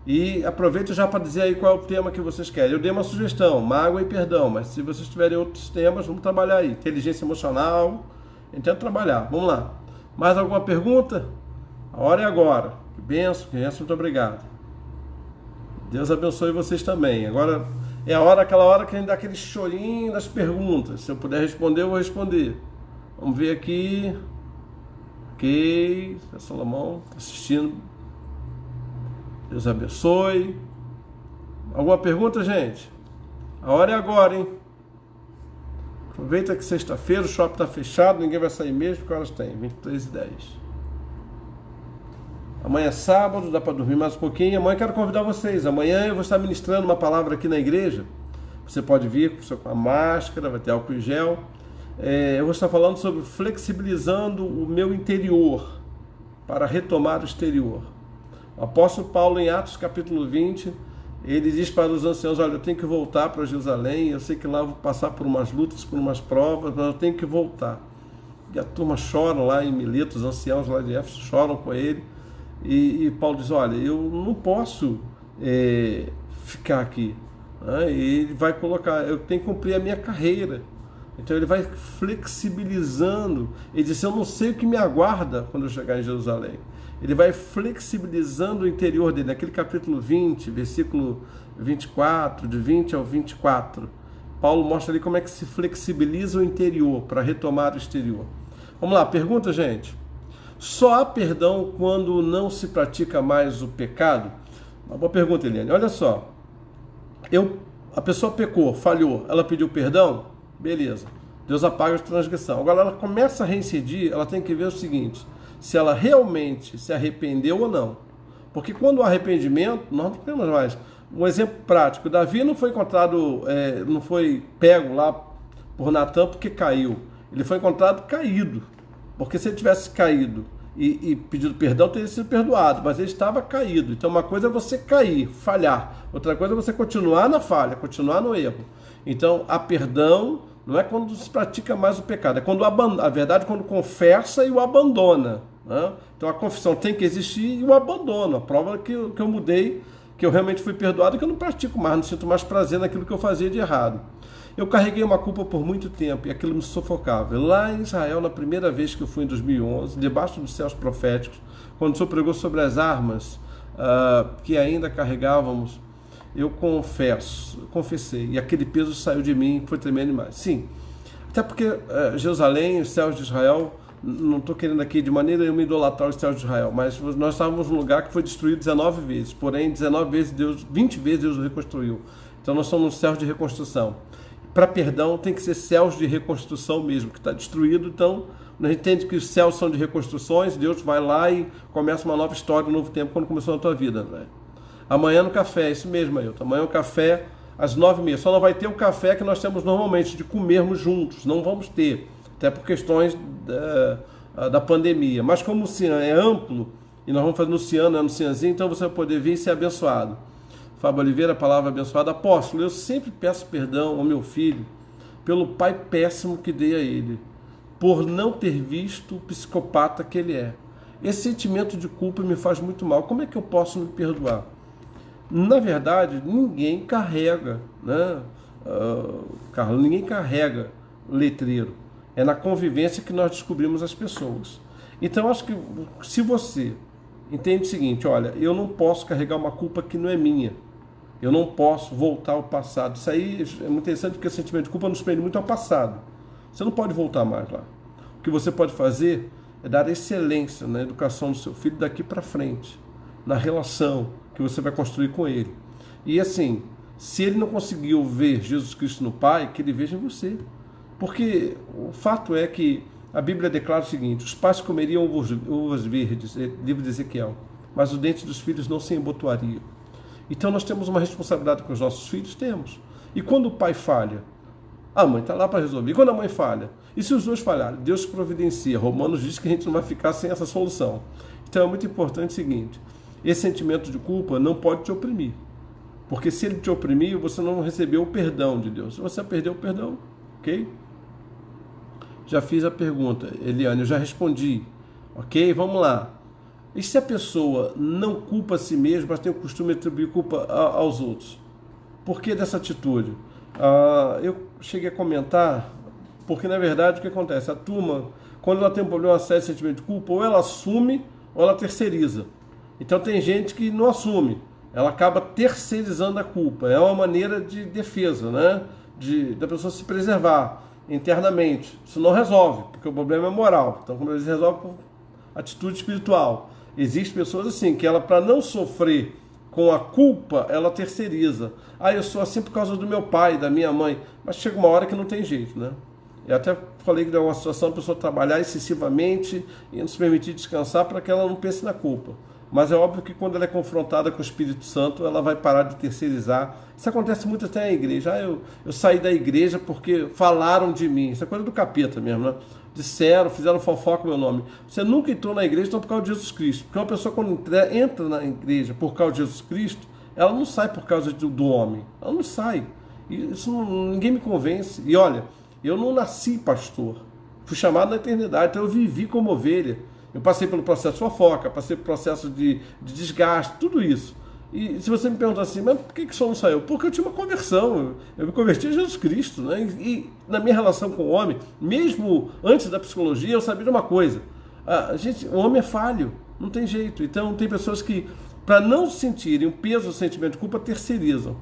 E aproveita já para dizer aí qual é o tema que vocês querem. Eu dei uma sugestão, mágoa e perdão, mas se vocês tiverem outros temas, vamos trabalhar aí. Inteligência emocional, tenta trabalhar. Vamos lá. Mais alguma pergunta? A hora é agora. Que bênção, muito obrigado. Deus abençoe vocês também. Agora é aquela hora que a gente dá aquele chorinho das perguntas. Se eu puder responder, eu vou responder. Vamos ver aqui. Ok, Salomão assistindo. Deus abençoe. Alguma pergunta, gente? A hora é agora, hein? Aproveita que sexta-feira, o shopping está fechado, ninguém vai sair mesmo, que horas tem? 23h10. Amanhã é sábado, dá para dormir mais um pouquinho. Amanhã eu quero convidar vocês. Amanhã eu vou estar ministrando uma palavra aqui na igreja. Você pode vir com a máscara, vai ter álcool em gel. Eu vou estar falando sobre flexibilizando o meu interior para retomar o exterior. O apóstolo Paulo, em Atos capítulo 20, ele diz para os anciãos: olha, eu tenho que voltar para Jerusalém, eu sei que lá eu vou passar por umas lutas, por umas provas, mas eu tenho que voltar. E a turma chora lá em Mileto, os anciãos lá de Éfeso choram com ele, e Paulo diz: olha, eu não posso ficar aqui. E ele vai colocar, eu tenho que cumprir a minha carreira. Então ele vai flexibilizando. Ele diz: eu não sei o que me aguarda quando eu chegar em Jerusalém. Ele vai flexibilizando o interior dele. Naquele capítulo 20, versículo 24, de 20 ao 24, Paulo mostra ali como é que se flexibiliza o interior para retomar o exterior. Vamos lá, pergunta, gente. Só há perdão quando não se pratica mais o pecado? Uma boa pergunta, Eliane. Olha só. A pessoa pecou, falhou, ela pediu perdão? Beleza. Deus apaga a transgressão. Agora ela começa a reincidir, ela tem que ver o seguinte: se ela realmente se arrependeu ou não. Porque quando o arrependimento, nós não temos mais. Um exemplo prático: Davi não foi encontrado, não foi pego lá por Natã porque caiu. Ele foi encontrado caído. Porque se ele tivesse caído e pedido perdão, teria sido perdoado. Mas ele estava caído. Então uma coisa é você cair, falhar. Outra coisa é você continuar na falha, continuar no erro. Então a perdão não é quando se pratica mais o pecado. É quando a verdade, quando confessa e o abandona. Né? Então a confissão tem que existir e o abandono. A prova é que eu mudei, que eu realmente fui perdoado, que eu não pratico mais, não sinto mais prazer naquilo que eu fazia de errado. Eu carreguei uma culpa por muito tempo e aquilo me sufocava. Lá em Israel, na primeira vez que eu fui em 2011, debaixo dos céus proféticos, quando o Senhor pregou sobre as armas que ainda carregávamos, eu confessei, e aquele peso saiu de mim, foi tremendo demais. Sim, até porque Jerusalém, os céus de Israel, não estou querendo aqui de maneira nenhuma idolatrar os céus de Israel, mas nós estávamos num lugar que foi destruído 19 vezes, porém 19 vezes Deus, 20 vezes Deus o reconstruiu. Então nós somos céus de reconstrução. Para perdão tem que ser céus de reconstrução mesmo, que está destruído. Então a gente entende que os céus são de reconstruções, Deus vai lá e começa uma nova história, um novo tempo, quando começou na tua vida, André. Amanhã no café, isso mesmo, Ailton. Amanhã o café às 9h30. Só não vai ter o café que nós temos normalmente, de comermos juntos. Não vamos ter, até por questões da pandemia. Mas como o Cian é amplo, e nós vamos fazer no Cian, no Cianzinho, então você vai poder vir e ser abençoado. Fábio Oliveira, palavra abençoada. Apóstolo, eu sempre peço perdão ao meu filho pelo pai péssimo que dei a ele, por não ter visto o psicopata que ele é. Esse sentimento de culpa me faz muito mal. Como é que eu posso me perdoar? Na verdade, ninguém carrega, né? Carlos, ninguém carrega letreiro. É na convivência que nós descobrimos as pessoas. Então, acho que se você entende o seguinte, olha, eu não posso carregar uma culpa que não é minha. Eu não posso voltar ao passado. Isso aí é muito interessante porque o sentimento de culpa nos prende muito ao passado. Você não pode voltar mais lá. O que você pode fazer é dar excelência na educação do seu filho daqui para frente, na relação que você vai construir com ele. E assim, se ele não conseguiu ver Jesus Cristo no Pai, que ele veja em você. Porque o fato é que a Bíblia declara o seguinte, os pais comeriam uvas verdes, livro de Ezequiel, mas os dentes dos filhos não se embotoariam. Então nós temos uma responsabilidade com os nossos filhos? Temos. E quando o pai falha? A mãe está lá para resolver. E quando a mãe falha? E se os dois falharem? Deus providencia. Romanos diz que a gente não vai ficar sem essa solução. Então é muito importante o seguinte, esse sentimento de culpa não pode te oprimir. Porque se ele te oprimir, você não recebeu o perdão de Deus. Se você perdeu o perdão, ok? Já fiz a pergunta, Eliane, eu já respondi. Ok, vamos lá. E se a pessoa não culpa a si mesma, mas tem o costume de atribuir culpa aos outros? Por que dessa atitude? Eu cheguei a comentar, porque na verdade o que acontece? A turma, quando ela tem um problema sério de sentimento de culpa, ou ela assume ou ela terceiriza. Então tem gente que não assume, ela acaba terceirizando a culpa. É uma maneira de defesa, né? Da pessoa se preservar internamente. Isso não resolve, porque o problema é moral. Então, como eles resolvem com atitude espiritual. Existem pessoas assim, que ela, para não sofrer com a culpa, ela terceiriza. Eu sou assim por causa do meu pai, da minha mãe. Mas chega uma hora que não tem jeito, né? Eu até falei que deu uma situação a pessoa trabalhar excessivamente e não se permitir descansar para que ela não pense na culpa. Mas é óbvio que quando ela é confrontada com o Espírito Santo, ela vai parar de terceirizar. Isso acontece muito até na igreja. Eu saí da igreja porque falaram de mim. Isso é coisa do capeta mesmo, né? Disseram, fizeram fofoca meu nome. Você nunca entrou na igreja então por causa de Jesus Cristo. Porque uma pessoa quando entra na igreja por causa de Jesus Cristo, ela não sai por causa do homem. Ela não sai. Isso ninguém me convence. E olha, eu não nasci pastor. Fui chamado na eternidade, então eu vivi como ovelha. Eu passei pelo processo de fofoca, passei pelo processo de desgaste, tudo isso. E se você me perguntar assim, mas por que o senhor não saiu? Porque eu tinha uma conversão, eu me converti a Jesus Cristo, né? E na minha relação com o homem, mesmo antes da psicologia, eu sabia de uma coisa. O homem é falho, não tem jeito. Então tem pessoas que, para não sentirem o peso do sentimento de culpa, terceirizam.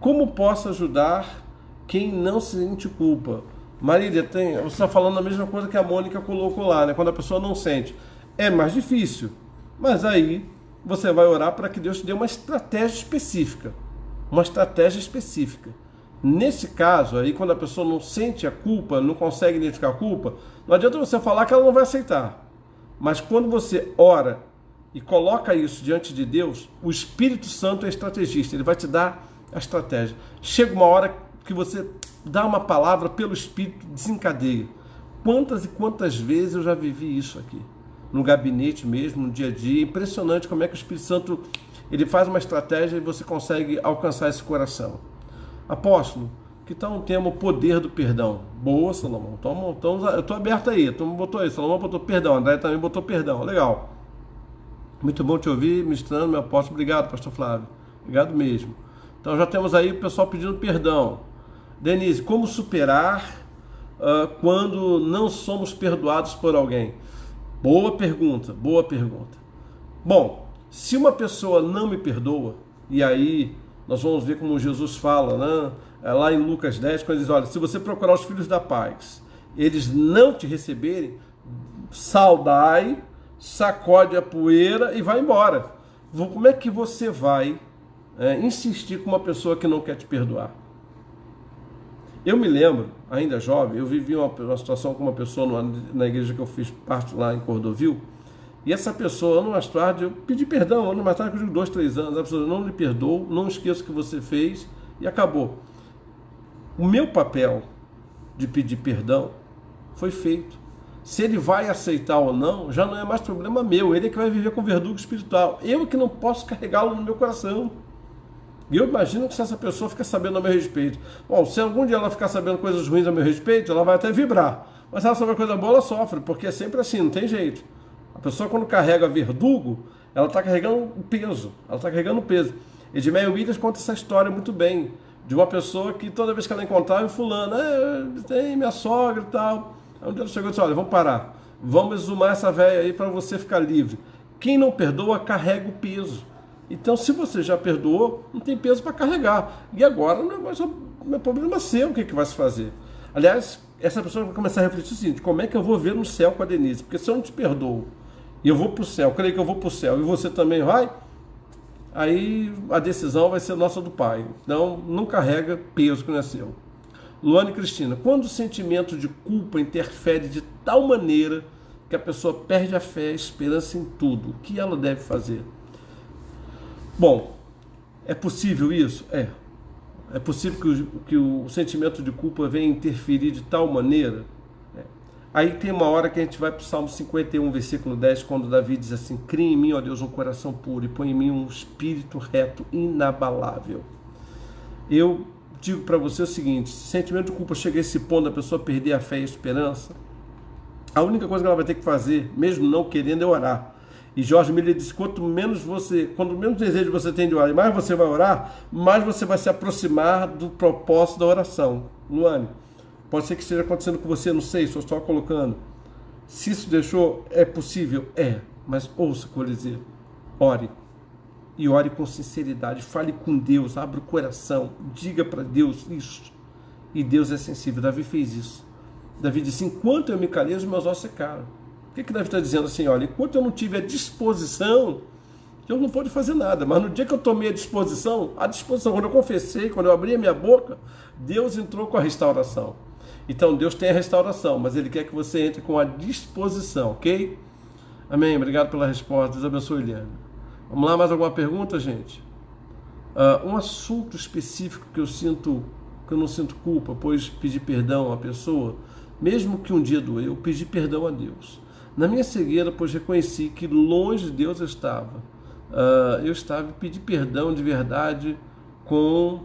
Como posso ajudar quem não sente culpa? Marília, você está falando a mesma coisa que a Mônica colocou lá, né? Quando a pessoa não sente. É mais difícil, mas aí você vai orar para que Deus te dê uma estratégia específica. Uma estratégia específica. Nesse caso, aí quando a pessoa não sente a culpa, não consegue identificar a culpa, não adianta você falar que ela não vai aceitar. Mas quando você ora e coloca isso diante de Deus, o Espírito Santo é estrategista, ele vai te dar a estratégia. Chega uma hora que você dá uma palavra pelo Espírito, desencadeia. Quantas e quantas vezes eu já vivi isso aqui? No gabinete mesmo, no dia a dia. Impressionante como é que o Espírito Santo ele faz uma estratégia e você consegue alcançar esse coração. Apóstolo, que tal um tema, o poder do perdão? Boa, Salomão. Então, eu estou aberto aí. Botou aí. Salomão botou perdão. André também botou perdão. Legal. Muito bom te ouvir, ministrando, meu apóstolo. Obrigado, pastor Flávio. Obrigado mesmo. Então já temos aí o pessoal pedindo perdão. Denise, como superar quando não somos perdoados por alguém? Boa pergunta, boa pergunta. Bom, se uma pessoa não me perdoa, e aí nós vamos ver como Jesus fala, né? Lá em Lucas 10, quando ele diz, olha, se você procurar os filhos da paz, eles não te receberem, saudai, sacode a poeira e vai embora. Como é que você vai insistir com uma pessoa que não quer te perdoar? Eu me lembro, ainda jovem, eu vivi uma situação com uma pessoa na igreja que eu fiz parte lá em Cordovil, e essa pessoa, ano mais tarde, eu pedi perdão, ano mais tarde, eu digo 2, 3 anos, a pessoa não lhe perdoou, não esqueço o que você fez, e acabou. O meu papel de pedir perdão foi feito. Se ele vai aceitar ou não, já não é mais problema meu, ele é que vai viver com verdugo espiritual, eu que não posso carregá-lo no meu coração. E eu imagino que se essa pessoa fica sabendo a meu respeito, bom, se algum dia ela ficar sabendo coisas ruins a meu respeito, ela vai até vibrar, mas se ela souber coisa boa, ela sofre, porque é sempre assim, não tem jeito. A pessoa quando carrega verdugo, ela está carregando um peso, Edmeia Williams conta essa história muito bem, de uma pessoa que toda vez que ela encontrava, fulano, tem minha sogra e tal, Aí um dia ela chegou e disse, olha, vamos parar, vamos exumar essa velha aí para você ficar livre. Quem não perdoa, carrega o peso. Então, se você já perdoou, não tem peso para carregar. E agora não é problema seu o que vai se fazer. Aliás, essa pessoa vai começar a refletir o seguinte, como é que eu vou ver no céu com a Denise? Porque se eu não te perdoo, e eu vou para o céu, creio que eu vou para o céu, e você também vai, aí a decisão vai ser nossa do Pai. Então, não carrega peso que não é seu. Luane Cristina, quando o sentimento de culpa interfere de tal maneira que a pessoa perde a fé, a esperança em tudo, o que ela deve fazer? Bom, é possível isso? É possível que o sentimento de culpa venha interferir de tal maneira? Aí tem uma hora que a gente vai para o Salmo 51, versículo 10, quando Davi diz assim, cria em mim, ó Deus, um coração puro e põe em mim um espírito reto, inabalável. Eu digo para você o seguinte, se o sentimento de culpa chega a esse ponto da pessoa perder a fé e a esperança, a única coisa que ela vai ter que fazer, mesmo não querendo, é orar. E George Miller diz, quanto menos desejo você tem de orar, e mais você vai orar, mais você vai se aproximar do propósito da oração. Luane, pode ser que esteja acontecendo com você, não sei, só estou colocando. Se isso deixou, é possível? Mas ouça o que eu vou dizer. Ore. E ore com sinceridade, fale com Deus, abra o coração, diga para Deus isso. E Deus é sensível. Davi fez isso. Davi disse, enquanto eu me calei, os meus ossos secaram. O que Davi está dizendo assim? Olha, enquanto eu não tive a disposição, Deus não pode fazer nada. Mas no dia que eu tomei a disposição, quando eu confessei, quando eu abri a minha boca, Deus entrou com a restauração. Então Deus tem a restauração, mas Ele quer que você entre com a disposição, ok? Amém, obrigado pela resposta, Deus abençoe, Eliane. Vamos lá, mais alguma pergunta, gente? Um assunto específico que eu não sinto culpa, pois pedi perdão à pessoa, mesmo que um dia doeu, eu pedi perdão a Deus. Na minha cegueira, pois reconheci que longe de Deus eu estava e pedi perdão de verdade com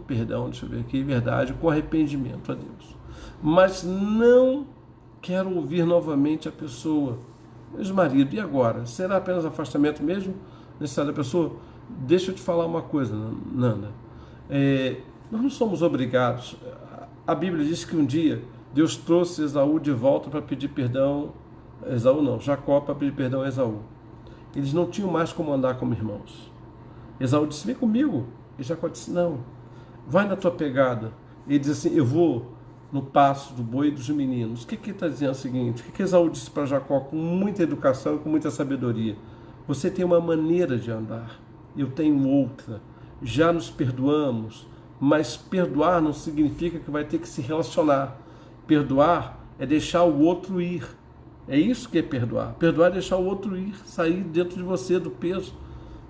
arrependimento a Deus. Mas não quero ouvir novamente a pessoa, meu marido, e agora? Será apenas afastamento mesmo necessário da pessoa? Deixa eu te falar uma coisa, Nanda. Nós não somos obrigados. A Bíblia diz que um dia Deus trouxe Esaú de volta para pedir perdão. Jacó para pedir perdão a Esaú. Eles não tinham mais como andar como irmãos. Esaú disse, vem comigo. E Jacó disse, não, vai na tua pegada. Ele diz assim, eu vou no passo do boi e dos meninos. O que ele está dizendo? É o seguinte, o que Esaú disse para Jacó com muita educação e com muita sabedoria? Você tem uma maneira de andar, eu tenho outra. Já nos perdoamos, mas perdoar não significa que vai ter que se relacionar. Perdoar é deixar o outro ir. É isso que é perdoar. Perdoar é deixar o outro ir, sair dentro de você do peso.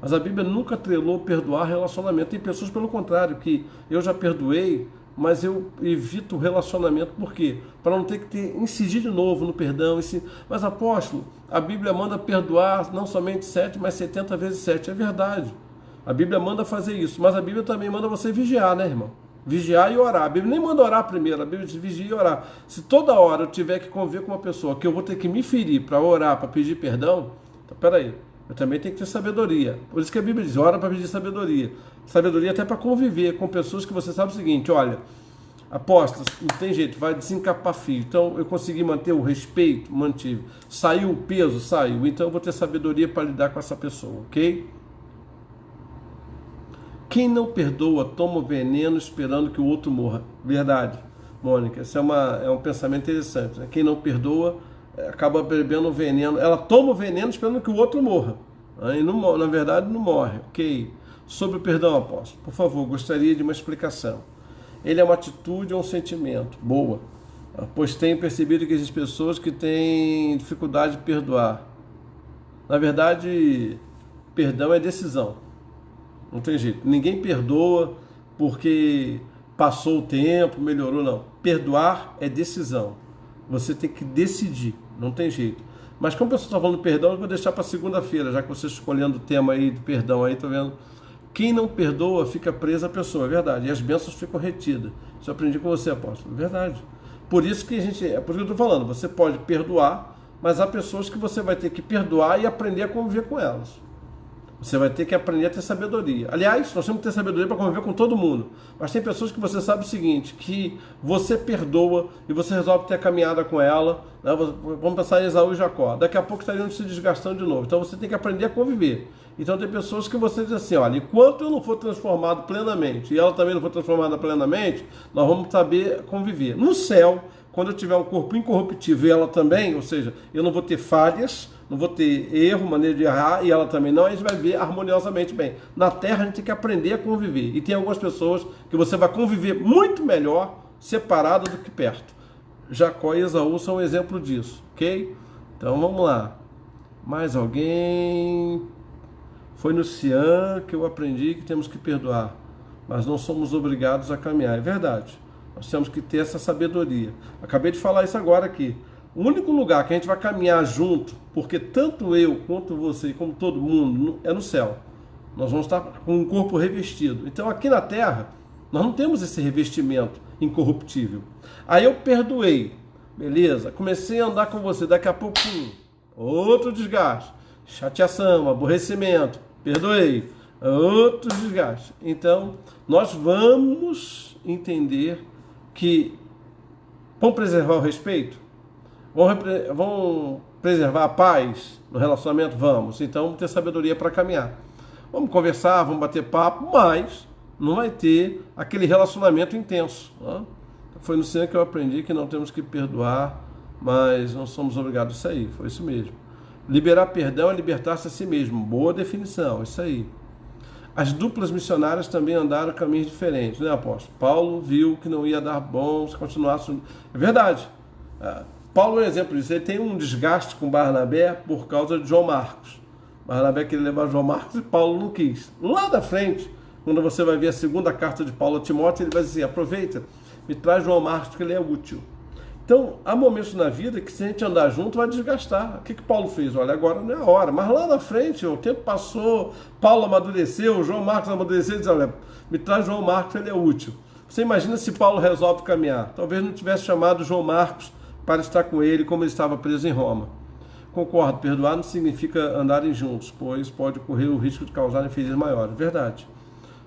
Mas a Bíblia nunca atrelou perdoar relacionamento. Tem pessoas, pelo contrário, que eu já perdoei, mas eu evito o relacionamento. Por quê? Para não ter que incidir de novo no perdão. Mas, apóstolo, a Bíblia manda perdoar não somente 7, mas 70 vezes 7. É verdade. A Bíblia manda fazer isso. Mas a Bíblia também manda você vigiar, né, irmão? Vigiar e orar. A Bíblia nem manda orar primeiro, a Bíblia diz vigiar e orar. Se toda hora eu tiver que conviver com uma pessoa que eu vou ter que me ferir para orar, para pedir perdão, então peraí, eu também tenho que ter sabedoria. Por isso que a Bíblia diz, ora para pedir sabedoria. Sabedoria até para conviver com pessoas que você sabe o seguinte, olha, apóstolos, não tem jeito, vai desencapar fio. Então eu consegui manter o respeito, mantive. Saiu o peso, saiu. Então eu vou ter sabedoria para lidar com essa pessoa, ok? Quem não perdoa toma o veneno esperando que o outro morra. Verdade, Mônica, esse é um pensamento interessante, né? Quem não perdoa acaba bebendo o veneno. Ela toma o veneno esperando que o outro morra. E não, na verdade não morre. Ok. Sobre o perdão, apóstolo, por favor, gostaria de uma explicação. Ele é uma atitude ou um sentimento? Boa. Pois tenho percebido que existem pessoas que têm dificuldade de perdoar. Na verdade, perdão é decisão. Não tem jeito. Ninguém perdoa porque passou o tempo, melhorou, não. Perdoar é decisão. Você tem que decidir. Não tem jeito. Mas como a pessoa está falando de perdão, eu vou deixar para segunda-feira, já que você escolhendo o tema aí do perdão aí, tô vendo. Quem não perdoa fica preso à pessoa, é verdade. E as bênçãos ficam retidas. Isso eu aprendi com você, apóstolo. É verdade. Por isso que é por isso que eu estou falando. Você pode perdoar, mas há pessoas que você vai ter que perdoar e aprender a conviver com elas. Você vai ter que aprender a ter sabedoria. Aliás, nós temos que ter sabedoria para conviver com todo mundo. Mas tem pessoas que você sabe o seguinte, que você perdoa e você resolve ter a caminhada com ela. Né? Vamos pensar em Esaú e Jacó. Daqui a pouco estariam se desgastando de novo. Então você tem que aprender a conviver. Então tem pessoas que você diz assim, olha, enquanto eu não for transformado plenamente e ela também não for transformada plenamente, nós vamos saber conviver. No céu, quando eu tiver um corpo incorruptível e ela também, ou seja, eu não vou ter falhas, não vou ter erro, maneira de errar, e ela também não, a gente vai ver harmoniosamente bem. Na Terra a gente tem que aprender a conviver. E tem algumas pessoas que você vai conviver muito melhor separado do que perto. Jacó e Esaú são um exemplo disso, ok? Então vamos lá. Mais alguém? Foi no Cian que eu aprendi que temos que perdoar, mas não somos obrigados a caminhar. É verdade. Nós temos que ter essa sabedoria. Acabei de falar isso agora aqui. O único lugar que a gente vai caminhar junto, porque tanto eu, quanto você, como todo mundo, é no céu. Nós vamos estar com um corpo revestido. Então aqui na Terra, nós não temos esse revestimento incorruptível. Aí eu perdoei, beleza? Comecei a andar com você, daqui a pouco, outro desgaste. Chateação, aborrecimento, perdoei, outro desgaste. Então, nós vamos entender que vamos preservar o respeito? Vamos preservar a paz no relacionamento? Vamos. Então, vamos ter sabedoria para caminhar. Vamos conversar, vamos bater papo, mas não vai ter aquele relacionamento intenso. Né? Foi no cinema que eu aprendi que não temos que perdoar, mas não somos obrigados a isso aí. Foi isso mesmo. Liberar perdão é libertar-se a si mesmo. Boa definição, isso aí. As duplas missionárias também andaram caminhos diferentes, né, apóstolo? Paulo viu que não ia dar bom se continuasse... É verdade. Paulo é um exemplo disso. Ele tem um desgaste com Barnabé por causa de João Marcos. Barnabé queria levar João Marcos e Paulo não quis. Lá da frente, quando você vai ver a segunda carta de Paulo a Timóteo, ele vai dizer, aproveita, me traz João Marcos que ele é útil. Então, há momentos na vida que se a gente andar junto vai desgastar. O que Paulo fez? Olha, agora não é a hora. Mas lá na frente, o tempo passou, Paulo amadureceu, João Marcos amadureceu e diz, olha, me traz João Marcos, ele é útil. Você imagina se Paulo resolve caminhar. Talvez não tivesse chamado João Marcos para estar com ele como ele estava preso em Roma. Concordo, perdoar não significa andarem juntos, pois pode correr o risco de causar feridas maiores. Verdade.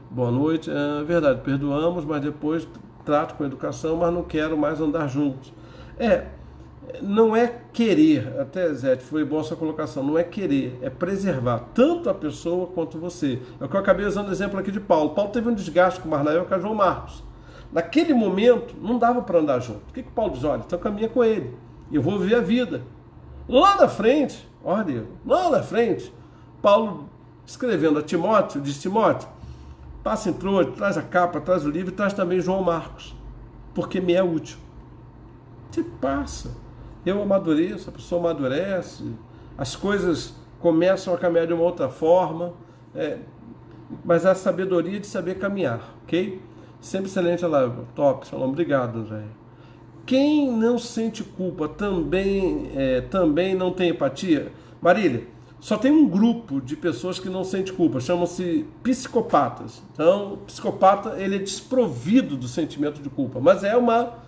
Boa noite. Verdade, perdoamos, mas depois trato com educação, mas não quero mais andar juntos. Não é querer, até Zé, foi boa essa colocação, não é querer, é preservar tanto a pessoa quanto você. É o que eu acabei usando o exemplo aqui de Paulo. Paulo teve um desgaste com Barnabé e com João Marcos. Naquele momento, não dava para andar junto. O que Paulo diz? Olha, então caminha com ele, eu vou viver a vida. Lá na frente, Paulo, escrevendo a Timóteo, diz, Timóteo, passa em Troade, traz a capa, traz o livro e traz também João Marcos, porque me é útil. Você passa, eu amadureço, a pessoa amadurece, as coisas começam a caminhar de uma outra forma, mas a sabedoria de saber caminhar, ok? Sempre excelente a live, top, Shalom, obrigado, André. Quem não sente culpa também não tem empatia? Marília, só tem um grupo de pessoas que não sente culpa, chamam-se psicopatas. Então, o psicopata, ele é desprovido do sentimento de culpa, mas é uma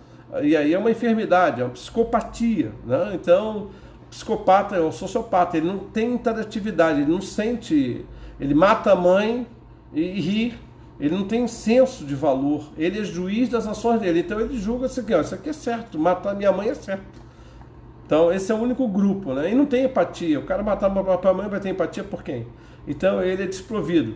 enfermidade, é uma psicopatia, né? Então, o psicopata é um sociopata, ele não tem interatividade, ele não sente, ele mata a mãe e ri, ele não tem senso de valor, ele é juiz das ações dele, então ele julga isso aqui, ó, isso aqui é certo, matar minha mãe é certo. Então, esse é o único grupo, né? E não tem empatia, o cara matar a própria mãe vai ter empatia por quem? Então, ele é desprovido.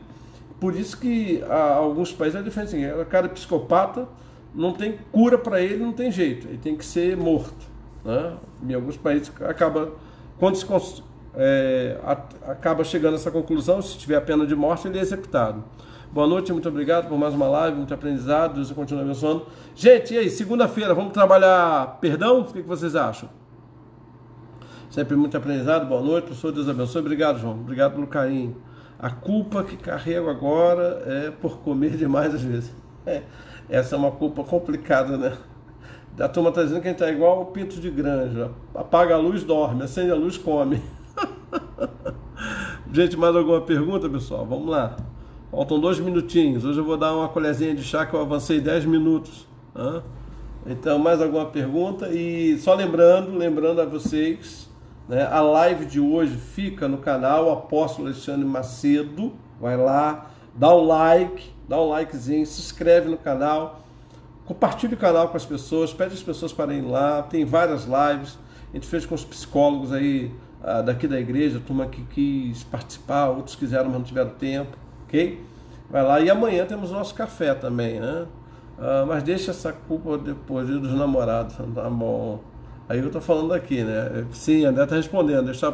Por isso que alguns países é diferente, assim, o cara é psicopata, não tem cura para ele, não tem jeito, ele tem que ser morto, né? Em alguns países acaba chegando a essa conclusão, se tiver a pena de morte, ele é executado. Boa noite, muito obrigado por mais uma live, muito aprendizado, Deus continue abençoando. Gente, e aí, segunda-feira, vamos trabalhar perdão? O que vocês acham? Sempre muito aprendizado, boa noite, professor, Deus abençoe. Obrigado, João, obrigado pelo carinho. A culpa que carrego agora é por comer demais às vezes. Essa é uma culpa complicada, né? A turma está dizendo que a gente está igual o pinto de granja. Apaga a luz, dorme. Acende a luz, come. Gente, mais alguma pergunta, pessoal? Vamos lá. Faltam 2 minutinhos. Hoje eu vou dar uma colherzinha de chá que eu avancei 10 minutos. Então, mais alguma pergunta? E só lembrando a vocês, né? A live de hoje fica no canal Apóstolo Alexandre Macedo. Vai lá, dá um likezinho, se inscreve no canal, compartilha o canal com as pessoas, pede as pessoas para ir lá. Tem várias lives, a gente fez com os psicólogos aí daqui da igreja, a turma que quis participar, outros quiseram, mas não tiveram tempo, ok? Vai lá, e amanhã temos nosso café também, né? Mas deixa essa culpa depois dos namorados, tá bom? Aí eu tô falando aqui, né? Sim, André tá respondendo, deixar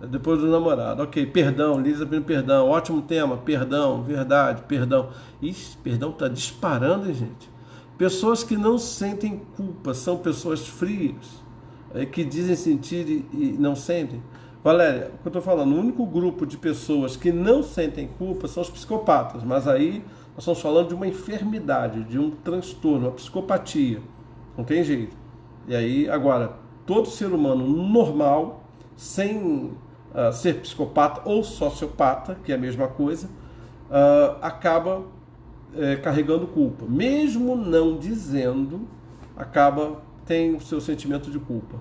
depois do namorado. Ok, perdão, Lisa pedindo perdão, ótimo tema, perdão, verdade, perdão. Ixi, perdão tá disparando, hein, gente? Pessoas que não sentem culpa, são pessoas frias, que dizem sentir e não sentem. Valéria, o que eu estou falando, o único grupo de pessoas que não sentem culpa são os psicopatas, mas aí nós estamos falando de uma enfermidade, de um transtorno, uma psicopatia, não tem jeito. E aí, agora, todo ser humano normal, sem ser psicopata ou sociopata, que é a mesma coisa, acaba carregando culpa. Mesmo não dizendo, tem o seu sentimento de culpa.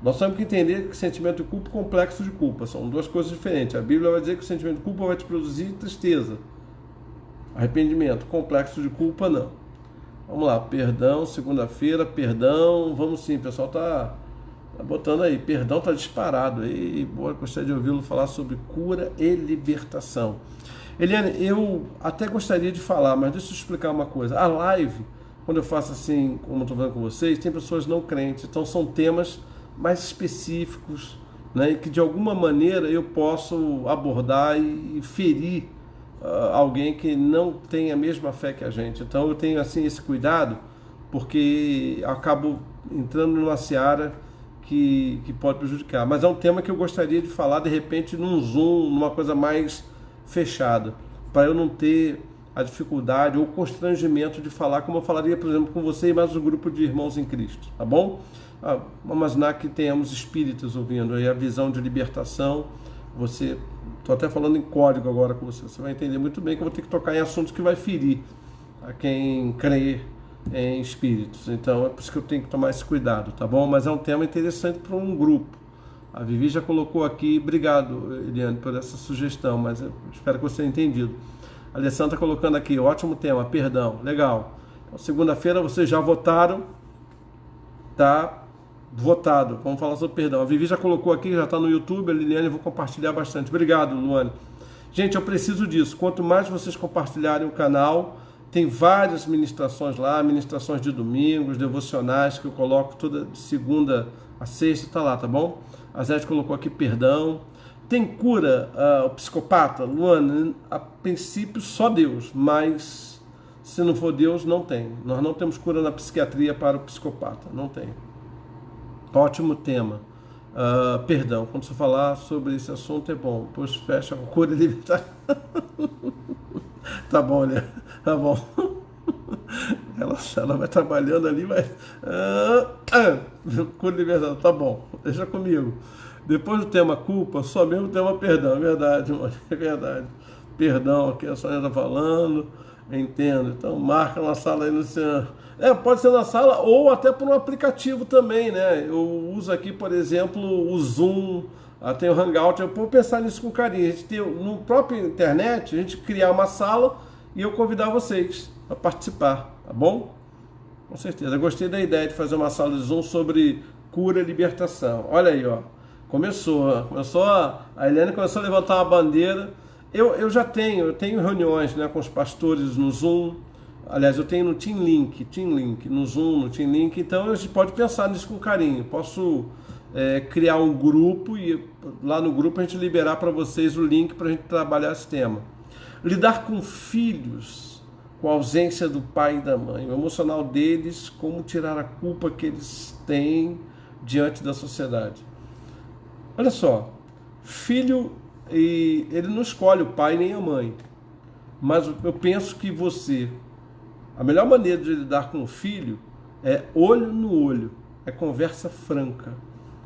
Nós temos que entender que sentimento de culpa e complexo de culpa são duas coisas diferentes. A Bíblia vai dizer que o sentimento de culpa vai te produzir tristeza, arrependimento. Complexo de culpa, não. Vamos lá, perdão, segunda-feira, perdão. Vamos sim, o pessoal tá botando aí. Perdão tá disparado. Aí, boa, gostaria de ouvi-lo falar sobre cura e libertação. Eliane, eu até gostaria de falar, mas deixa eu explicar uma coisa. A live, quando eu faço assim, como eu estou falando com vocês, tem pessoas não crentes, então são temas mais específicos, né, e que de alguma maneira eu posso abordar e ferir alguém que não tem a mesma fé que a gente. Então eu tenho assim esse cuidado, porque eu acabo entrando numa seara que pode prejudicar. Mas é um tema que eu gostaria de falar de repente num Zoom, numa coisa mais fechada, para eu não ter a dificuldade ou constrangimento de falar como eu falaria, por exemplo, com você e mais um grupo de irmãos em Cristo, tá bom? Vamos imaginar que tenhamos espíritos ouvindo aí a visão de libertação. Estou até falando em código agora com você vai entender muito bem que eu vou ter que tocar em assuntos que vai ferir a quem crê em espíritos. Então é por isso que eu tenho que tomar esse cuidado, tá bom? Mas é um tema interessante para um grupo. A Vivi já colocou aqui, obrigado, Eliane, por essa sugestão, mas eu espero que você tenha entendido. A Alessandra está colocando aqui, ótimo tema, perdão, legal. Então, segunda-feira vocês já votaram, tá votado, vamos falar sobre perdão. A Vivi já colocou aqui, já está no YouTube, a Liliane eu vou compartilhar bastante. Obrigado, Luane. Gente, eu preciso disso. Quanto mais vocês compartilharem o canal, tem várias ministrações lá, ministrações de domingos, devocionais que eu coloco toda segunda a sexta, tá lá, tá bom? A Zé colocou aqui perdão. Tem cura o psicopata? Luane, a princípio só Deus, mas se não for Deus, não tem. Nós não temos cura na psiquiatria para o psicopata, não tem. Ótimo tema. Perdão, quando você falar sobre esse assunto é bom. Depois fecha com cura e libertação. Tá bom, né? Tá bom. Ela vai trabalhando ali, vai. Cura e libertação, tá bom. Deixa comigo. Depois do tema culpa, só mesmo o tema perdão. É verdade, mano. É verdade. Perdão, aqui a Sônia está falando. Entendo. Então marca na sala aí no seu. Pode ser na sala ou até por um aplicativo também, né? Eu uso aqui, por exemplo, o Zoom, tem o Hangout. Eu vou pensar nisso com carinho. A gente tem no próprio internet, a gente criar uma sala e eu convidar vocês a participar, tá bom? Com certeza. Eu gostei da ideia de fazer uma sala de Zoom sobre cura e libertação. Olha aí, ó. Começou a Eliane começou a levantar uma bandeira. Eu tenho reuniões, né, com os pastores no Zoom. Aliás, eu tenho no Team Link, no Zoom, no Team Link. Então a gente pode pensar nisso com carinho. Posso criar um grupo e lá no grupo a gente liberar para vocês o link para a gente trabalhar esse tema. Lidar com filhos com a ausência do pai e da mãe, o emocional deles, como tirar a culpa que eles têm diante da sociedade. Olha só, filho, ele não escolhe o pai nem a mãe, mas eu penso que a melhor maneira de lidar com o filho é olho no olho, é conversa franca.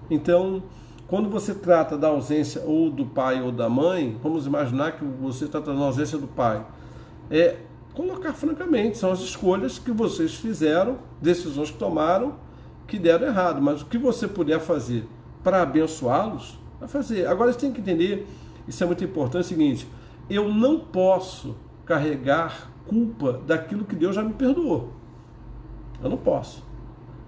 Então, quando você trata da ausência ou do pai ou da mãe, vamos imaginar que você está tratando da ausência do pai, colocar francamente, são as escolhas que vocês fizeram, decisões que tomaram, que deram errado, mas o que você puder fazer para abençoá-los, vai fazer. Agora você tem que entender, isso é muito importante, é o seguinte: eu não posso carregar culpa daquilo que Deus já me perdoou. Eu não posso.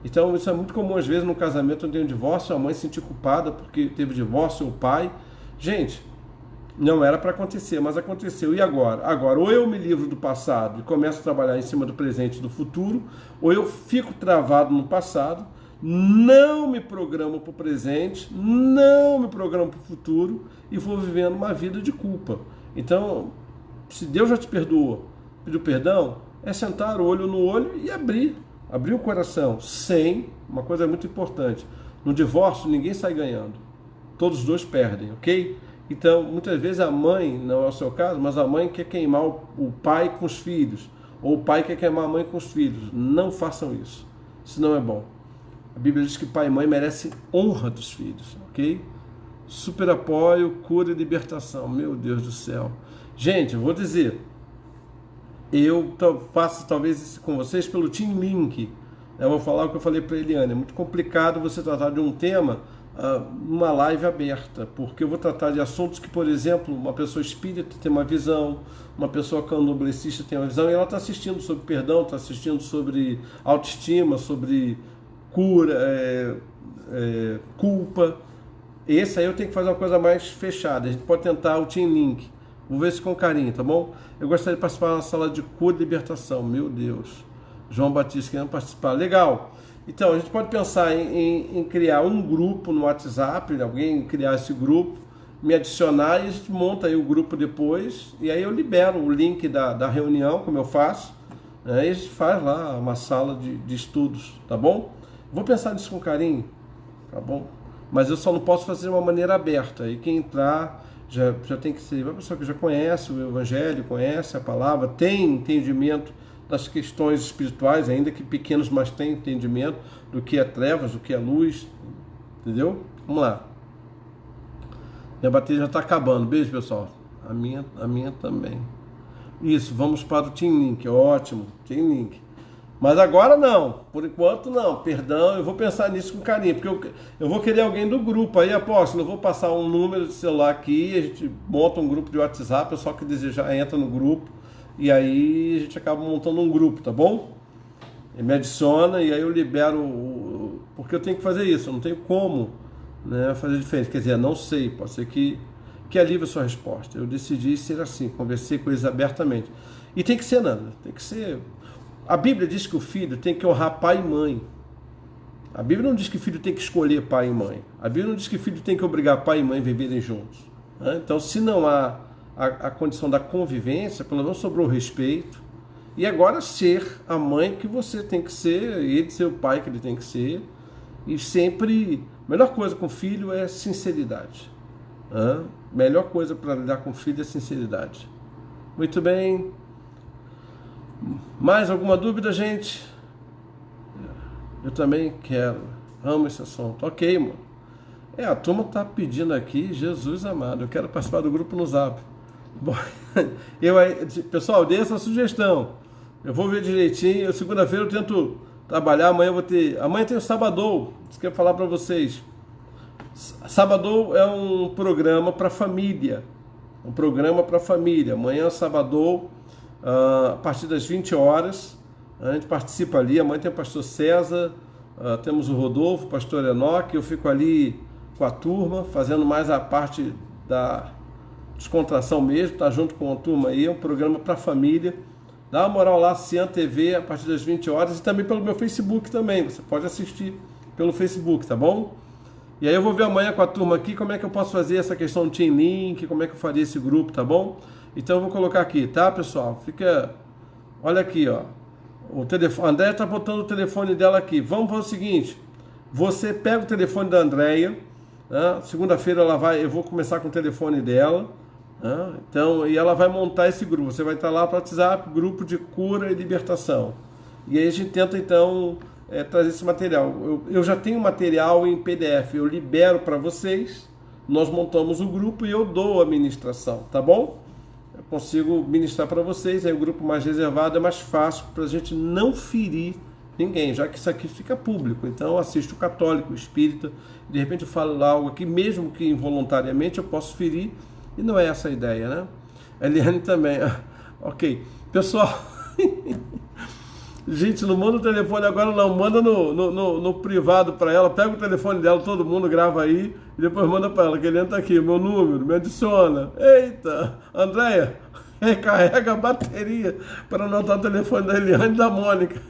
Então isso é muito comum às vezes no casamento onde tem um divórcio, a mãe se sentir culpada porque teve divórcio, ou o pai. Gente, não era para acontecer, mas aconteceu. E agora? Agora, ou eu me livro do passado e começo a trabalhar em cima do presente e do futuro, ou eu fico travado no passado, não me programo para o presente, não me programo para o futuro e vou vivendo uma vida de culpa. Então, se Deus já te perdoou, pediu perdão, é sentar o olho no olho e abrir o coração, sem, uma coisa muito importante, no divórcio ninguém sai ganhando, todos os dois perdem, ok? Então, muitas vezes a mãe, não é o seu caso, mas a mãe quer queimar o pai com os filhos, ou o pai quer queimar a mãe com os filhos. Não façam isso, isso não é bom. A Bíblia diz que pai e mãe merecem honra dos filhos, ok? Super apoio, cura e libertação, meu Deus do céu. Gente, eu vou dizer, eu faço talvez isso com vocês pelo Team Link. Eu vou falar o que eu falei para a Eliane, é muito complicado você tratar de um tema numa live aberta, porque eu vou tratar de assuntos que, por exemplo, uma pessoa espírita tem uma visão, uma pessoa candomblessista tem uma visão, e ela está assistindo sobre perdão, está assistindo sobre autoestima, sobre cura, culpa. Esse aí eu tenho que fazer uma coisa mais fechada. A gente pode tentar o Team Link. Vou ver isso com carinho, tá bom? Eu gostaria de participar na sala de cura e libertação. Meu Deus. João Batista querendo participar. Legal. Então, a gente pode pensar em criar um grupo no WhatsApp, alguém criar esse grupo, me adicionar e a gente monta aí o grupo depois, e aí eu libero o link da reunião, como eu faço, né, e a gente faz lá uma sala de estudos, tá bom? Vou pensar nisso com carinho, tá bom? Mas eu só não posso fazer de uma maneira aberta, e quem entrar já tem que ser uma pessoa que já conhece o Evangelho, conhece a palavra, tem entendimento das questões espirituais, ainda que pequenos, mas tem entendimento do que é trevas, do que é luz, entendeu? Vamos lá. Minha bateria já está acabando. Beijo, pessoal. A minha também. Isso, vamos para o Team Link. Ótimo, Team Link. Mas agora não, por enquanto não. Perdão, eu vou pensar nisso com carinho, porque eu vou querer alguém do grupo. Aí, apóstolo, eu vou passar um número de celular aqui, a gente monta um grupo de WhatsApp, o pessoal que desejar entra no grupo. E aí a gente acaba montando um grupo, tá bom? Ele me adiciona e aí eu libero, porque eu tenho que fazer isso, eu não tenho como, né, fazer diferente. Quer dizer, não sei, pode ser que alivie a sua resposta. Eu decidi ser assim, conversei com eles abertamente. E tem que ser, Nanda, tem que ser. A Bíblia diz que o filho tem que honrar pai e mãe. A Bíblia não diz que o filho tem que escolher pai e mãe. A Bíblia não diz que o filho tem que obrigar pai e mãe a viverem juntos, né? Então, se não há a condição da convivência, pelo menos sobrou o respeito, e agora ser a mãe que você tem que ser, ele ser o pai que ele tem que ser, e sempre, a melhor coisa com o filho é sinceridade, né? Melhor coisa para lidar com o filho é sinceridade. Muito bem, mais alguma dúvida, gente? Eu também quero, amo esse assunto. Ok, mano. A turma tá pedindo aqui, Jesus amado, eu quero participar do grupo no Zap. Bom, pessoal, dei essa sugestão. Eu vou ver direitinho. Segunda-feira eu tento trabalhar. Amanhã tem o Sabadou. Isso que eu ia falar para vocês. Sabadou é um programa para família. Um programa para família. Amanhã, Sabadou, a partir das 20 horas. A gente participa ali. Amanhã tem o pastor César, temos o Rodolfo, o pastor Enoque. Eu fico ali com a turma, fazendo mais a parte da descontração mesmo, tá junto com a turma aí, é um programa para família. Dá uma moral lá, Cian TV, a partir das 20 horas, e também pelo meu Facebook também, você pode assistir pelo Facebook, tá bom? E aí eu vou ver amanhã com a turma aqui como é que eu posso fazer essa questão do Team Link, como é que eu faria esse grupo, tá bom? Então eu vou colocar aqui, tá, pessoal? Olha aqui, ó, o telefone, a Andréia tá botando o telefone dela aqui. Vamos fazer o seguinte, você pega o telefone da Andréia, né? Segunda-feira eu vou começar com o telefone dela, então, e ela vai montar esse grupo. Você vai estar lá para o WhatsApp, grupo de cura e libertação. E aí a gente tenta então trazer esse material. Eu já tenho material em PDF, eu libero para vocês, nós montamos o grupo e eu dou a ministração, tá bom? Eu consigo ministrar para vocês, aí o grupo mais reservado é mais fácil para a gente não ferir Ninguém, já que isso aqui fica público. Então eu assisto o católico, o espírita, de repente eu falo algo aqui, mesmo que involuntariamente eu posso ferir, e não é essa a ideia, né? A Eliane também. Ok. Pessoal, gente, não manda o telefone agora não, manda no privado para ela, pega o telefone dela, todo mundo grava aí, e depois manda para ela, que ele entra aqui, meu número, me adiciona. Eita, Andréia, recarrega a bateria para anotar o telefone da Eliane e da Mônica.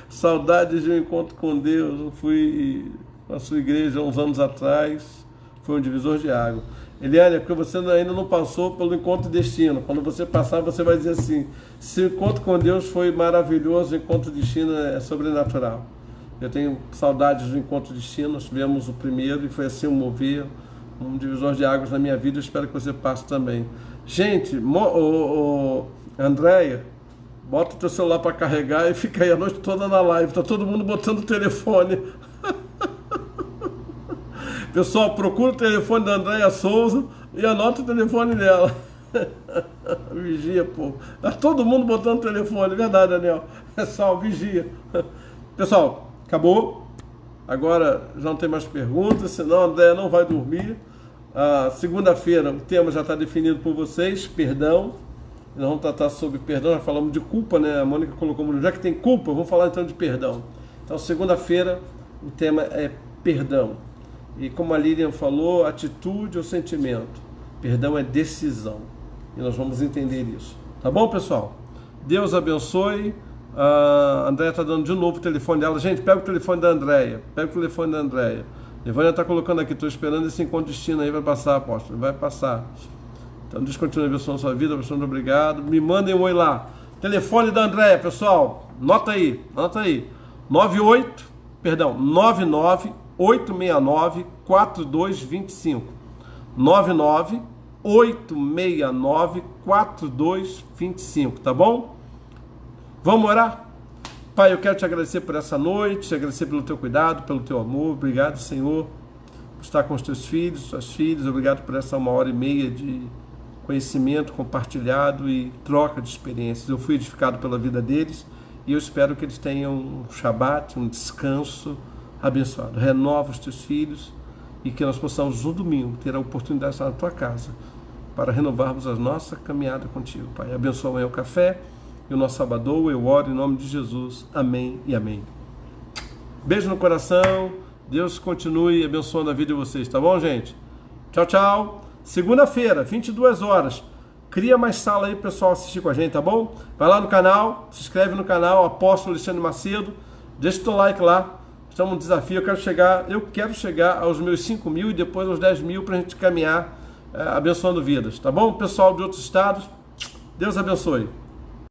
Saudades de um encontro com Deus. Eu fui na sua igreja uns anos atrás, foi um divisor de água. Eliane, é porque você ainda não passou pelo encontro destino. Quando você passar, você vai dizer assim: se o encontro com Deus foi maravilhoso, o encontro destino é sobrenatural. Eu tenho saudades do encontro destino. Nós tivemos o primeiro e foi assim um mover, um divisor de águas na minha vida. Eu espero que você passe também. Gente, Andréia, bota o teu celular para carregar e fica aí a noite toda na live. Tá todo mundo botando o telefone. Pessoal, procura o telefone da Andréia Souza e anota o telefone dela. Vigia, pô. Tá todo mundo botando o telefone, verdade, Daniel. Pessoal, vigia. Pessoal, acabou. Agora já não tem mais perguntas, senão a Andréia não vai dormir. Segunda-feira o tema já está definido por vocês, perdão. Nós vamos tratar sobre perdão, já falamos de culpa, né? A Mônica colocou, já que tem culpa, vamos falar então de perdão. Então, segunda-feira o tema é perdão. E como a Lilian falou, atitude ou sentimento. Perdão é decisão. E nós vamos entender isso. Tá bom, pessoal? Deus abençoe. A Andréia está dando de novo o telefone dela. Gente, pega o telefone da Andréia. Pega o telefone da Andréia. Evânia está colocando aqui, estou esperando esse encontro destino aí, vai passar, apóstolo. Vai passar. Então, Deus continue abençoando a sua vida, abençoando, obrigado. Me mandem um oi lá. Telefone da Andréia, pessoal. Nota aí. 99869-4225. 99869-4225, tá bom? Vamos orar? Pai, eu quero te agradecer por essa noite, te agradecer pelo teu cuidado, pelo teu amor. Obrigado, Senhor, por estar com os teus filhos, suas filhas. Obrigado por essa 1h30 de conhecimento compartilhado e troca de experiências. Eu fui edificado pela vida deles e eu espero que eles tenham um Shabat, um descanso abençoado. Renova os teus filhos e que nós possamos no domingo ter a oportunidade de estar na tua casa para renovarmos a nossa caminhada contigo, Pai. Abençoa amanhã o café e o nosso sábado. Eu oro em nome de Jesus. Amém e amém. Beijo no coração. Deus continue abençoando a vida de vocês, tá bom, gente? Tchau, tchau. Segunda-feira, 22 horas. Cria mais sala aí pro pessoal assistir com a gente, tá bom? Vai lá no canal, se inscreve no canal, Apóstolo Alexandre Macedo. Deixa o teu like lá. Estamos no desafio. Eu quero chegar aos meus 5.000 e depois aos 10.000 para a gente caminhar abençoando vidas, tá bom? Pessoal de outros estados, Deus abençoe.